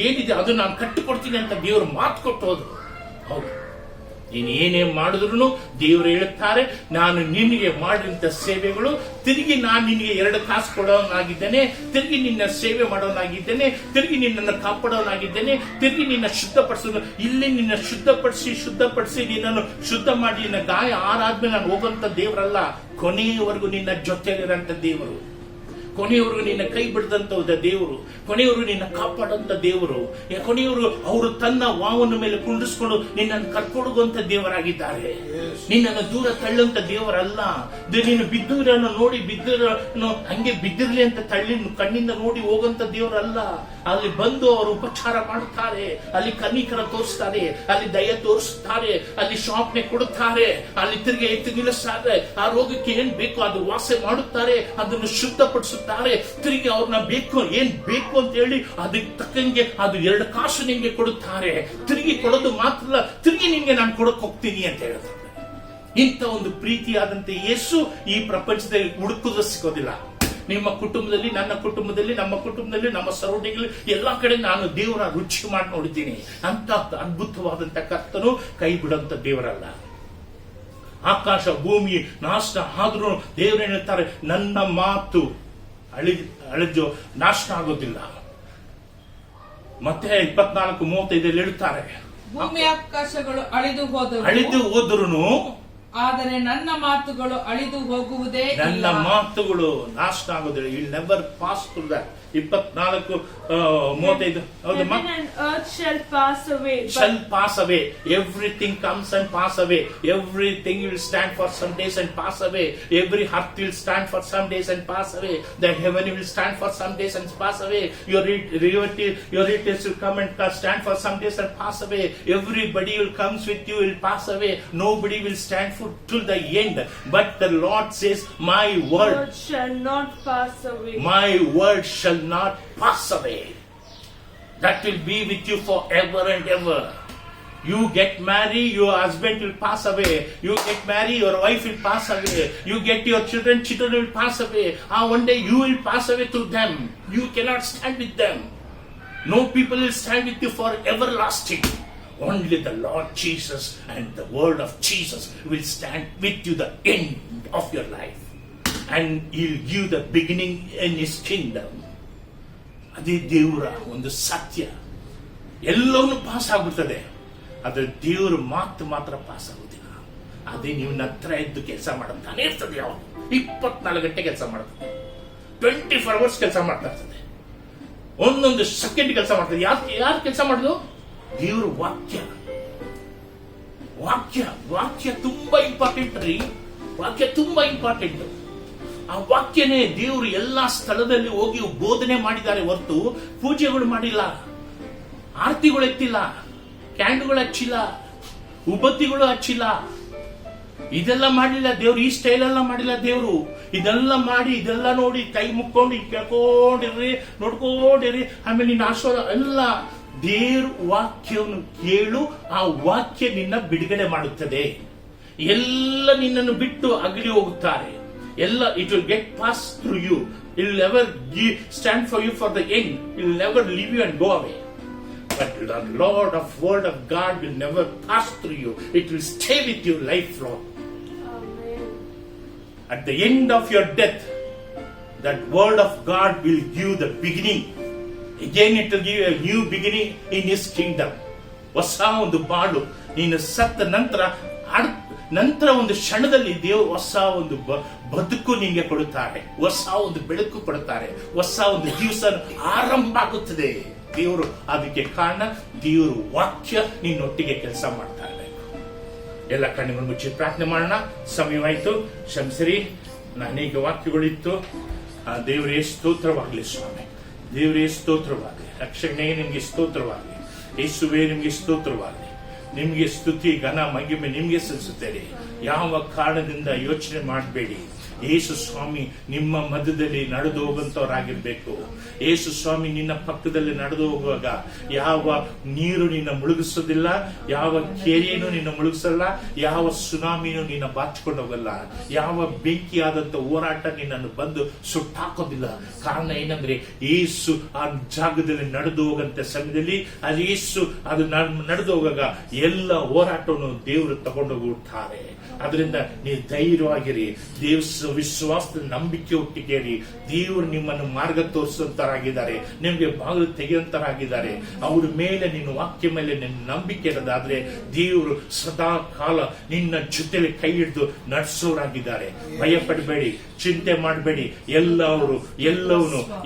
ಏನಿದೆ ಅದು ನಾನು ಕಟ್ಟಿಕೊಡ್ತೀನಿ ಅಂತ ದೇವರು ಮಾತು ಕೊಟ್ಟು ಹೋದ್ರು. ಹೌದು, ನೀನು ಏನೇ ಮಾಡಿದ್ರು ದೇವರು ಹೇಳುತ್ತಾರೆ, ನಾನು ನಿನಗೆ ಮಾಡಿದಂತ ಸೇವೆಗಳು ತಿರುಗಿ ನಾನು ನಿನಗೆ 2 ಕಾಸು ಕೊಡೋನಾಗಿದ್ದೇನೆ, ತಿರುಗಿ ನಿನ್ನ ಸೇವೆ ಮಾಡೋನಾಗಿದ್ದೇನೆ, ತಿರುಗಿ ನಿನ್ನನ್ನು ಕಾಪಾಡೋನಾಗಿದ್ದೇನೆ, ತಿರುಗಿ ನಿನ್ನ ಶುದ್ಧಪಡಿಸೋದು. ಇಲ್ಲಿ ನಿನ್ನ ಶುದ್ಧಪಡಿಸಿ ನಿನ್ನನ್ನು ಶುದ್ಧ ಮಾಡಿ ನಿನ್ನ ಗಾಯ ಆರಾದ್ಮೇಲೆ ನಾನು ಹೋಗುವಂತ ದೇವರಲ್ಲ, ಕೊನೆಯವರೆಗೂ ನಿನ್ನ ಜೊತೆಲಿರಂತ ದೇವರು, ಕೊನೆಯವರೆಗೂ ನಿನ್ನ ಕೈ ಬಿಡದಂತ ದೇವರು, ಕೊನೆಯವರು ನಿನ್ನ ಕಾಪಾಡುವಂತ ದೇವರು, ಕೊನೆಯವರು ಅವರು ತನ್ನ ವಾಹನ ಮೇಲೆ ಕುಂಡಿಸ್ಕೊಂಡು ನಿನ್ನನ್ನು ಕರ್ಕೊಡುವಂತ ದೇವರಾಗಿದ್ದಾರೆ. ನಿನ್ನನ್ನು ದೂರ ತಳ್ಳುವಂತ ದೇವರಲ್ಲ. ನೀನು ಬಿದ್ದೂರನ್ನು ನೋಡಿ ಹಂಗೆ ಬಿದ್ದಿರ್ಲಿ ಅಂತ ತಳ್ಳಿ ಕಣ್ಣಿಂದ ನೋಡಿ ಹೋಗುವಂತ ದೇವರಲ್ಲ. ಅಲ್ಲಿ ಬಂದು ಅವರು ಉಪಚಾರ ಮಾಡುತ್ತಾರೆ, ಅಲ್ಲಿ ಕನಿಕರ ತೋರಿಸ್ತಾರೆ, ಅಲ್ಲಿ ದಯ ತೋರಿಸುತ್ತಾರೆ, ಅಲ್ಲಿ ಶಾಪ್ನೆ ಕೊಡುತ್ತಾರೆ, ಅಲ್ಲಿ ತಿರುಗಿ ಎತ್ತಿ ನಿಲ್ಲಿಸ್ತಾರೆ, ಆ ರೋಗಕ್ಕೆ ಏನ್ ಬೇಕು ಅದು ವಾಸ ಮಾಡುತ್ತಾರೆ, ಅದನ್ನು ಶುದ್ಧಪಡಿಸುತ್ತಾರೆ, ತಿರುಗಿ ಅವ್ರನ್ನ ಏನ್ ಬೇಕು ಅಂತ ಹೇಳಿ ಅದಕ್ಕೆ ತಕ್ಕಂಗೆ ಅದು 2 ಕಾಸು ನಿಮ್ಗೆ ಕೊಡುತ್ತಾರೆ. ತಿರುಗಿ ಕೊಡೋದು ಮಾತ್ರ ಅಲ್ಲ, ತಿರುಗಿ ನಿಮ್ಗೆ ನಾನು ಕೊಡಕ್ ಹೋಗ್ತೀನಿ ಅಂತ ಹೇಳ್ತಾರೆ. ಇಂಥ ಒಂದು ಪ್ರೀತಿಯಾದಂತೆ ಯೇಸು ಈ ಪ್ರಪಂಚದಲ್ಲಿ ಹುಡುಕಿದ್ರೆ ಸಿಗೋದಿಲ್ಲ. ನಿಮ್ಮ ಕುಟುಂಬದಲ್ಲಿ, ನನ್ನ ಕುಟುಂಬದಲ್ಲಿ, ನಮ್ಮ ಕುಟುಂಬದಲ್ಲಿ, ನಮ್ಮ ಸರೌಂಡಿಂಗ್ ಎಲ್ಲಾ ಕಡೆ ನಾನು ದೇವರ ರುಚಿ ಮಾಡಿ ನೋಡಿದ್ದೀನಿ. ಅಂತ ಅದ್ಭುತವಾದಂತ ಕರ್ತನು ಕೈ ಬಿಡುವಂತ ದೇವರಲ್ಲ. ಆಕಾಶ ಭೂಮಿ ನಾಶ ಆದ್ರೂ ದೇವರು ಹೇಳ್ತಾರೆ, ನನ್ನ ಮಾತು ಅಳಿದು ನಾಶ ಆಗೋದಿಲ್ಲ. ಮತ್ತೆ 24:35 ಹೇಳ್ತಾರೆ, ಭೂಮಿ ಆಕಾಶಗಳು ಅಳಿದು ಹೋದ್ರು ಆದರೆ ನನ್ನ ಮಾತುಗಳು ಅಳಿದು ಹೋಗುವುದೇ ಇಲ್ಲ. ನನ್ನ ಮಾತುಗಳು ನಾಶ ಆಗೋದಿಲ್ಲ. Will never pass through that. 24:35 ಹೌದಮ್ಮ. Heaven and earth shall pass away. Shall pass away. Everything comes and pass away. Everything will stand for some days and pass away. Every heart will stand for some days and pass away. The heaven will stand for some days and pass away. Your relatives will come and stand for some days and pass away. Everybody will comes with you will pass away. Nobody will stand for till the end. But the Lord says, my word shall not pass away. My word shall not pass away. That will be with you forever and ever. You get married, your husband will pass away. You get married, your wife will pass away. You get your children will pass away. One day you will pass away through them. You cannot stand with them. No people will stand with you for everlasting. Only the Lord Jesus and the word of Jesus will stand with you the end of your life. And He'll give the beginning in His kingdom. ಅದೇ ದೇವರ ಒಂದು ಸತ್ಯ. ಎಲ್ಲವನ್ನೂ ಪಾಸ್ ಆಗ್ಬಿಡ್ತದೆ, ಆದ್ರೆ ದೇವರು ಮಾತ್ರ ಪಾಸ್ ಆಗುದಿಲ್ಲ. ಅದೇ ನೀವು ಹತ್ರ ಇದ್ದು ಕೆಲಸ ಮಾಡುತ್ತಾನೆ ಇರ್ತದೆ. ಯಾವಾಗ 24 ಗಂಟೆ ಕೆಲಸ ಮಾಡುತ್ತದೆ, 24 hours ಕೆಲಸ ಮಾಡ್ತಾ ಇರ್ತದೆ, ಒಂದೊಂದು ಸೆಕೆಂಡ್ ಕೆಲಸ ಮಾಡ್ತದೆ. ಯಾರು ಕೆಲಸ ಮಾಡುದು? ದೇವ್ರ ವಾಕ್ಯ ತುಂಬಾ ಇಂಪಾರ್ಟೆಂಟ್ ರೀ. ವಾಕ್ಯ ತುಂಬಾ ಇಂಪಾರ್ಟೆಂಟ್. ಆ ವಾಕ್ಯನೇ ದೇವರು ಎಲ್ಲಾ ಸ್ಥಳದಲ್ಲಿ ಹೋಗಿ ಬೋಧನೆ ಮಾಡಿದ್ದಾರೆ ಹೊರತು ಪೂಜೆಗಳು ಮಾಡಿಲ್ಲ, ಆರತಿಗಳು ಎತ್ತಿಲ್ಲ, ಕ್ಯಾಂಡ್ಗಳು ಹಚ್ಚಿಲ್ಲ, ಉಬತ್ತಿಗಳು ಹಚ್ಚಿಲ್ಲ. ಇದೆಲ್ಲ ಮಾಡಿಲ್ಲ ದೇವ್ರು. ಈ ಸ್ಟೈಲ್ ಎಲ್ಲ ಮಾಡಿಲ್ಲ ದೇವ್ರು. ಇದೆಲ್ಲ ಮಾಡಿ, ಇದೆಲ್ಲ ನೋಡಿ ಕೈ ಮುಕ್ಕೊಂಡು ಕೇಳ್ಕೊಂಡಿರ್ರಿ, ನೋಡ್ಕೊಂಡಿರ್ರಿ, ಆಮೇಲೆ ನಿನ್ನ ಆಶೀರ್ವಾದ ಎಲ್ಲ. ದೇವ್ರ ವಾಕ್ಯವನ್ನು ಕೇಳು, ಆ ವಾಕ್ಯ ನಿನ್ನ ಬಿಡುಗಡೆ ಮಾಡುತ್ತದೆ. ಎಲ್ಲ ನಿನ್ನನ್ನು ಬಿಟ್ಟು ಅಗಲಿ ಹೋಗುತ್ತಾರೆ. ಎಲ್ಲ it will get pass through you. It will never stand for you for the end. It will never leave you and go away. But the Lord of Word of God will never pass through you. It will stay with you lifelong. Amen. At the end of your death, that Word of God will give the beginning. Again it will give a new beginning in His kingdom. ಹೊಸ ಒಂದು ಬಾಳು. ನೀನು ಸತ್ತ ನಂತರ ಒಂದು ಕ್ಷಣದಲ್ಲಿ ದೇವರು ಹೊಸ ಒಂದು ಬದುಕು ನಿಮಗೆ ಕೊಡುತ್ತಾರೆ, ಹೊಸ ಒಂದು ಬೆಳಕು ಕೊಡುತ್ತಾರೆ, ಹೊಸ ಒಂದು ದಿವಸ ಆರಂಭ ಆಗುತ್ತದೆ. ದೇವರು ಅದಕ್ಕೆ ಕಾರಣ ದೇವರ ವಾಕ್ಯ ನಿನ್ನೊಟ್ಟಿಗೆ ಕೆಲಸ ಮಾಡ್ತಾ ಇರಬೇಕು. ಎಲ್ಲ ಕಣ್ಣುಗಳು ಮುಚ್ಚಿ ಪ್ರಾರ್ಥನೆ ಮಾಡೋಣ. ಸಮಯವಾಯಿತು, ಕ್ಷಮಿಸಿರಿ. ಅನೇಕ ವಾಕ್ಯಗಳಿತ್ತು. ದೇವರೇ ಸ್ತೋತ್ರವಾಗಲಿ ಸ್ವಾಮಿ, ದೇವರೇ ಸ್ತೋತ್ರವಾಗಲಿ. ರಕ್ಷಣೆ ನಿಮ್ಗೆ ಸ್ತೋತ್ರವಾಗಲಿ. ಯೇಸುವೇ ನಿಮ್ಗೆ ಸ್ತೋತ್ರವಾಗಲಿ. ನಿಮ್ಗೆ ಸ್ತುತಿ ಘನ ಮಹಿಮೆ ನಿಮ್ಗೆ ಸಲ್ಲಿಸುತ್ತೇನೆ. ಯಾವ ಕಾರಣದಿಂದ ಯೋಚನೆ ಮಾಡಬೇಡಿ. ಯೇಸು ಸ್ವಾಮಿ ನಿಮ್ಮ ಮಧ್ಯದಲ್ಲಿ ನಡೆದು ಹೋಗುವಂತವರಾಗಿರ್ಬೇಕು. ಯೇಸು ಸ್ವಾಮಿ ನಿನ್ನ ಪಕ್ಕದಲ್ಲಿ ನಡೆದು ಹೋಗುವಾಗ ಯಾವ ನೀರು ನಿನ್ನ ಮುಳುಗಿಸೋದಿಲ್ಲ, ಯಾವ ಕೆರೆಯನ್ನು ನಿನ್ನ ಮುಳುಗಿಸಲ್ಲ, ಯಾವ ಸುನಾಮಿನೂ ನಿನ್ನ ಬಾಚಿಕೊಂಡು ಹೋಗಲ್ಲ, ಯಾವ ಬೆಂಕಿಯಾದಂತ ಹೋರಾಟ ನಿನ್ನನ್ನು ಬಂದು ಸುಟ್ಟಾಕೋದಿಲ್ಲ. ಕಾರಣ ಏನಂದ್ರೆ ಯೇಸು ಆ ಜಾಗದಲ್ಲಿ ನಡೆದು ಹೋಗಂತ ಸಮಯದಲ್ಲಿ ಅಲ್ಲಿ ಯೇಸು ಅದು ನಡೆದು ಹೋಗುವಾಗ ಎಲ್ಲ ಹೋರಾಟವನ್ನು ದೇವರು ತಗೊಂಡು ಹೋಗುತ್ತಾರೆ. ಅದರಿಂದ ನೀವು ಧೈರ್ಯವಾಗಿರಿ. ದೇವ ವಿಶ್ವಾಸದ ನಂಬಿಕೆ ಒಟ್ಟಿಗೆರಿ. ದೇವರು ನಿಮ್ಮನ್ನು ಮಾರ್ಗ ತೋರಿಸುವಂತರಾಗಿದ್ದಾರೆ, ನಿಮಗೆ ಬಾಗಿಲು ತೆಗೆಯುವಂತರಾಗಿದ್ದಾರೆ. ಅವ್ರ ಮೇಲೆ ನಿನ್ನ ವಾಕ್ಯ ಮೇಲೆ ನಿನ್ನ ನಂಬಿಕೆ ಇರೋದಾದ್ರೆ ದೇವರು ಸದಾ ಕಾಲ ನಿನ್ನ ಜೊತೆಲಿ ಕೈ ಹಿಡಿದು ನಡೆಸೋರಾಗಿದ್ದಾರೆ. ಭಯ ಪಡಬೇಡಿ, ಚಿಂತೆ ಮಾಡಬೇಡಿ.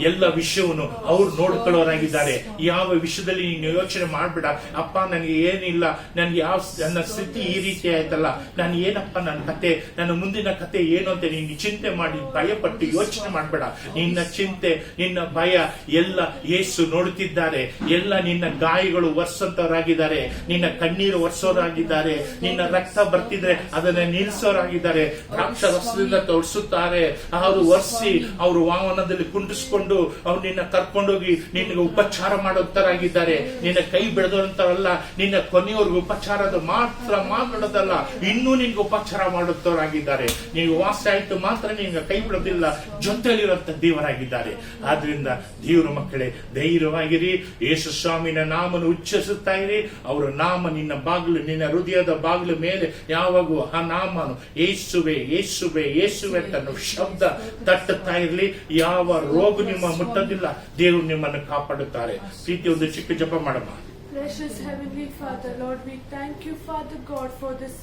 ಎಲ್ಲ ವಿಷಯವನ್ನು ಅವ್ರು ನೋಡ್ಕೊಳ್ಳೋರಾಗಿದ್ದಾರೆ. ಯಾವ ವಿಷಯದಲ್ಲಿ ನೀನು ಯೋಚನೆ ಮಾಡ್ಬೇಡ. ಅಪ್ಪ ನನಗೆ ಏನಿಲ್ಲ, ನನ್ಗೆ ನನ್ನ ಸ್ಥಿತಿ ಈ ರೀತಿ ಆಯ್ತಲ್ಲ, ನಾನು ಏನಪ್ಪ ನನ್ನ ಕತೆ, ನನ್ನ ಮುಂದಿನ ಕತೆ ಏನು ಅಂತ ನೀನು ಚಿಂತೆ ಮಾಡಿ ಭಯಪಟ್ಟು ಯೋಚನೆ ಮಾಡಬೇಡ. ನಿನ್ನ ಚಿಂತೆ, ನಿನ್ನ ಭಯ ಎಲ್ಲ ಯೇಸು ನೋಡುತ್ತಿದ್ದಾರೆ. ಎಲ್ಲ ನಿನ್ನ ಗಾಯಗಳು ಒರೆಸೋರಾಗಿದ್ದಾರೆ, ನಿನ್ನ ಕಣ್ಣೀರು ಒರೆಸೋರಾಗಿದ್ದಾರೆ, ನಿನ್ನ ರಕ್ತ ಬರ್ತಿದ್ರೆ ಅದನ್ನ ನಿಲ್ಲಿಸೋರಾಗಿದ್ದಾರೆ. ದ್ರಾಕ್ಷಾರಸದಿಂದ ತೊಡಸುತ್ತಾರೆ. ಅವರು ಒರೆಸಿ ಅವರು ವಾಹನದಲ್ಲಿ ಕುಂಡಿಸ್ಕೊಂಡು ಅವ್ರು ನಿನ್ನ ಕರ್ಕೊಂಡೋಗಿ ನಿನಗೆ ಉಪಚಾರ ಮಾಡೋತರಾಗಿದ್ದಾರೆ. ನಿನ್ನ ಕೈ ಬಿಡದಂತವಲ್ಲ, ನಿನ್ನ ಕೊನೆಯವರೆಗೂ ಉಪಚಾರದ ಮಾತ್ರ ಮಾತಾಡೋದಲ್ಲ, ಇನ್ನೂ ನಿನ್ಗೆ ಉಪಚಾರ ಮಾಡುತ್ತವರಾಗಿದ್ದಾರೆ. ನೀವು ವಾಸ ಆಯ್ತು ಮಾತ್ರ ನಿಮ್ಗೆ ಕೈ ಬಿಡೋದಿಲ್ಲ, ಜೊತೆಯಲ್ಲಿರುವಂತ ದೇವರಾಗಿದ್ದಾರೆ. ಆದ್ರಿಂದ ದೇವರ ಮಕ್ಕಳೇ ಧೈರ್ಯವಾಗಿರಿ. ಯೇಸು ಸ್ವಾಮಿನ ನಾಮನ ಉಚ್ಚರಿಸುತ್ತಾ ಇರಿ. ಅವರ ನಾಮ ನಿನ್ನ ಬಾಗಿಲು, ನಿನ್ನ ಹೃದಯದ ಬಾಗಿಲು ಮೇಲೆ ಯಾವಾಗೂ ಆ ನಾಮನು ಯೇಸುವೆ ಯೇಸುವೆ ಯೇಸುವೆ ತನ್ನ ಶಬ್ದ ತಟ್ಟುತ್ತಾ ಇರಲಿ. ಯಾವ ರೋಗ ನಿಮ್ಮ ಮುಟ್ಟೋದಿಲ್ಲ. ದೇವರು ನಿಮ್ಮನ್ನು ಕಾಪಾಡುತ್ತಾರೆ. ಪ್ರೀತಿ ಒಂದು ಚಿಕ್ಕ ಜಪ ಮಾಡಮ್ಮ. Precious Heavenly Father, Lord, we thank you, Father God, for this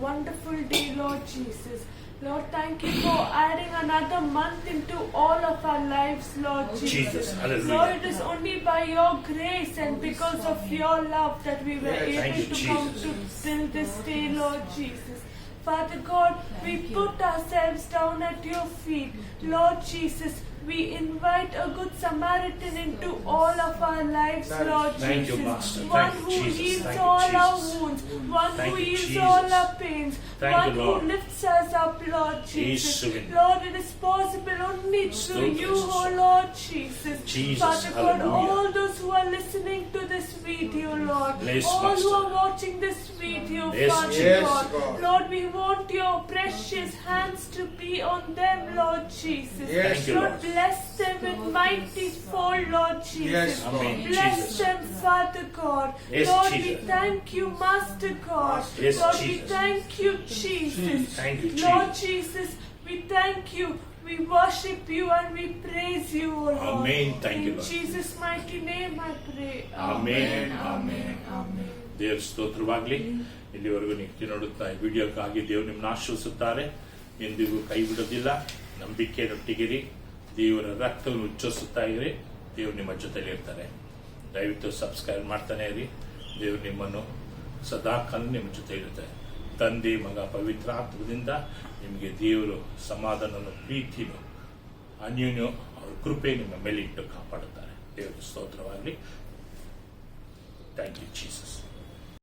wonderful day, Lord Jesus. Lord, thank you for adding another month into all of our lives, Lord Jesus. Lord, it is only by your grace and because of your love that we were able to come to till this day, Lord Jesus. Father God, we put ourselves down at your feet. Lord Jesus, we invite a good Samaritan into all of our lives, Lord Jesus. One who heals all our wounds, one who heals all our pains, one who lifts us up, Lord Jesus. Lord, it is possible only through you, oh Lord Jesus. Father God, all those who are listening to this video, Lord, all who are watching this video, Father God, Lord, we want your precious hands to be on them, Lord Jesus. Yes. Thank you, Lord, Lord. bless them with mighty fall, Lord Jesus. Yes, Amen. Bless Jesus. them, Father God. Yes, Lord, we Jesus. thank you, Master God. Yes, Lord, we Jesus. thank you, Jesus. Thank you, Lord Jesus. Jesus, we thank you. We worship you and we praise you, O Lord. Amen. Thank you, In Lord. Jesus' mighty name I pray. ಆಮೇನ್ ಆಮೇನ್ ದೇವರ ಸ್ತೋತ್ರವಾಗ್ಲಿ. ಇಲ್ಲಿವರೆಗೂ ನೀವು ನೋಡುತ್ತಾ ಈ ವಿಡಿಯೋಕ್ಕಾಗಿ ದೇವರು ನಿಮ್ಮನ್ನ ಆಶೀರ್ವದಿಸುತ್ತಾರೆ. ಎಂದಿಗೂ ಕೈ ಬಿಡೋದಿಲ್ಲ. ನಂಬಿಕೆಯೊಟ್ಟಿಗಿರಿ. ದೇವರ ರಕ್ತವನ್ನು ಉಚ್ಚರಿಸುತ್ತಾ ಇರಿ. ದೇವರು ನಿಮ್ಮ ಜೊತೆಲಿ ಇರ್ತಾರೆ. ದಯವಿಟ್ಟು ಸಬ್ಸ್ಕ್ರೈಬ್ ಮಾಡ್ತಾನೆ ಇರಿ. ದೇವರು ನಿಮ್ಮನ್ನು ಸದಾಕಾಲ ನಿಮ್ಮ ಜೊತೆ ಇರುತ್ತೆ. ತಂದೆ ಮಗ ಪವಿತ್ರಾತ್ಮದಿಂದ ನಿಮಗೆ ದೇವರು ಸಮಾಧಾನವನ್ನು ಪ್ರೀತಿನು ಅನ್ಯೋನ್ಯ ಅವರ ಕೃಪೆ ನಿಮ್ಮ ಮೇಲೆ ಇಟ್ಟು ಕಾಪಾಡುತ್ತಾರೆ. ದೇವರ ಸ್ತೋತ್ರವಾಗಲಿ. Thank you Jesus.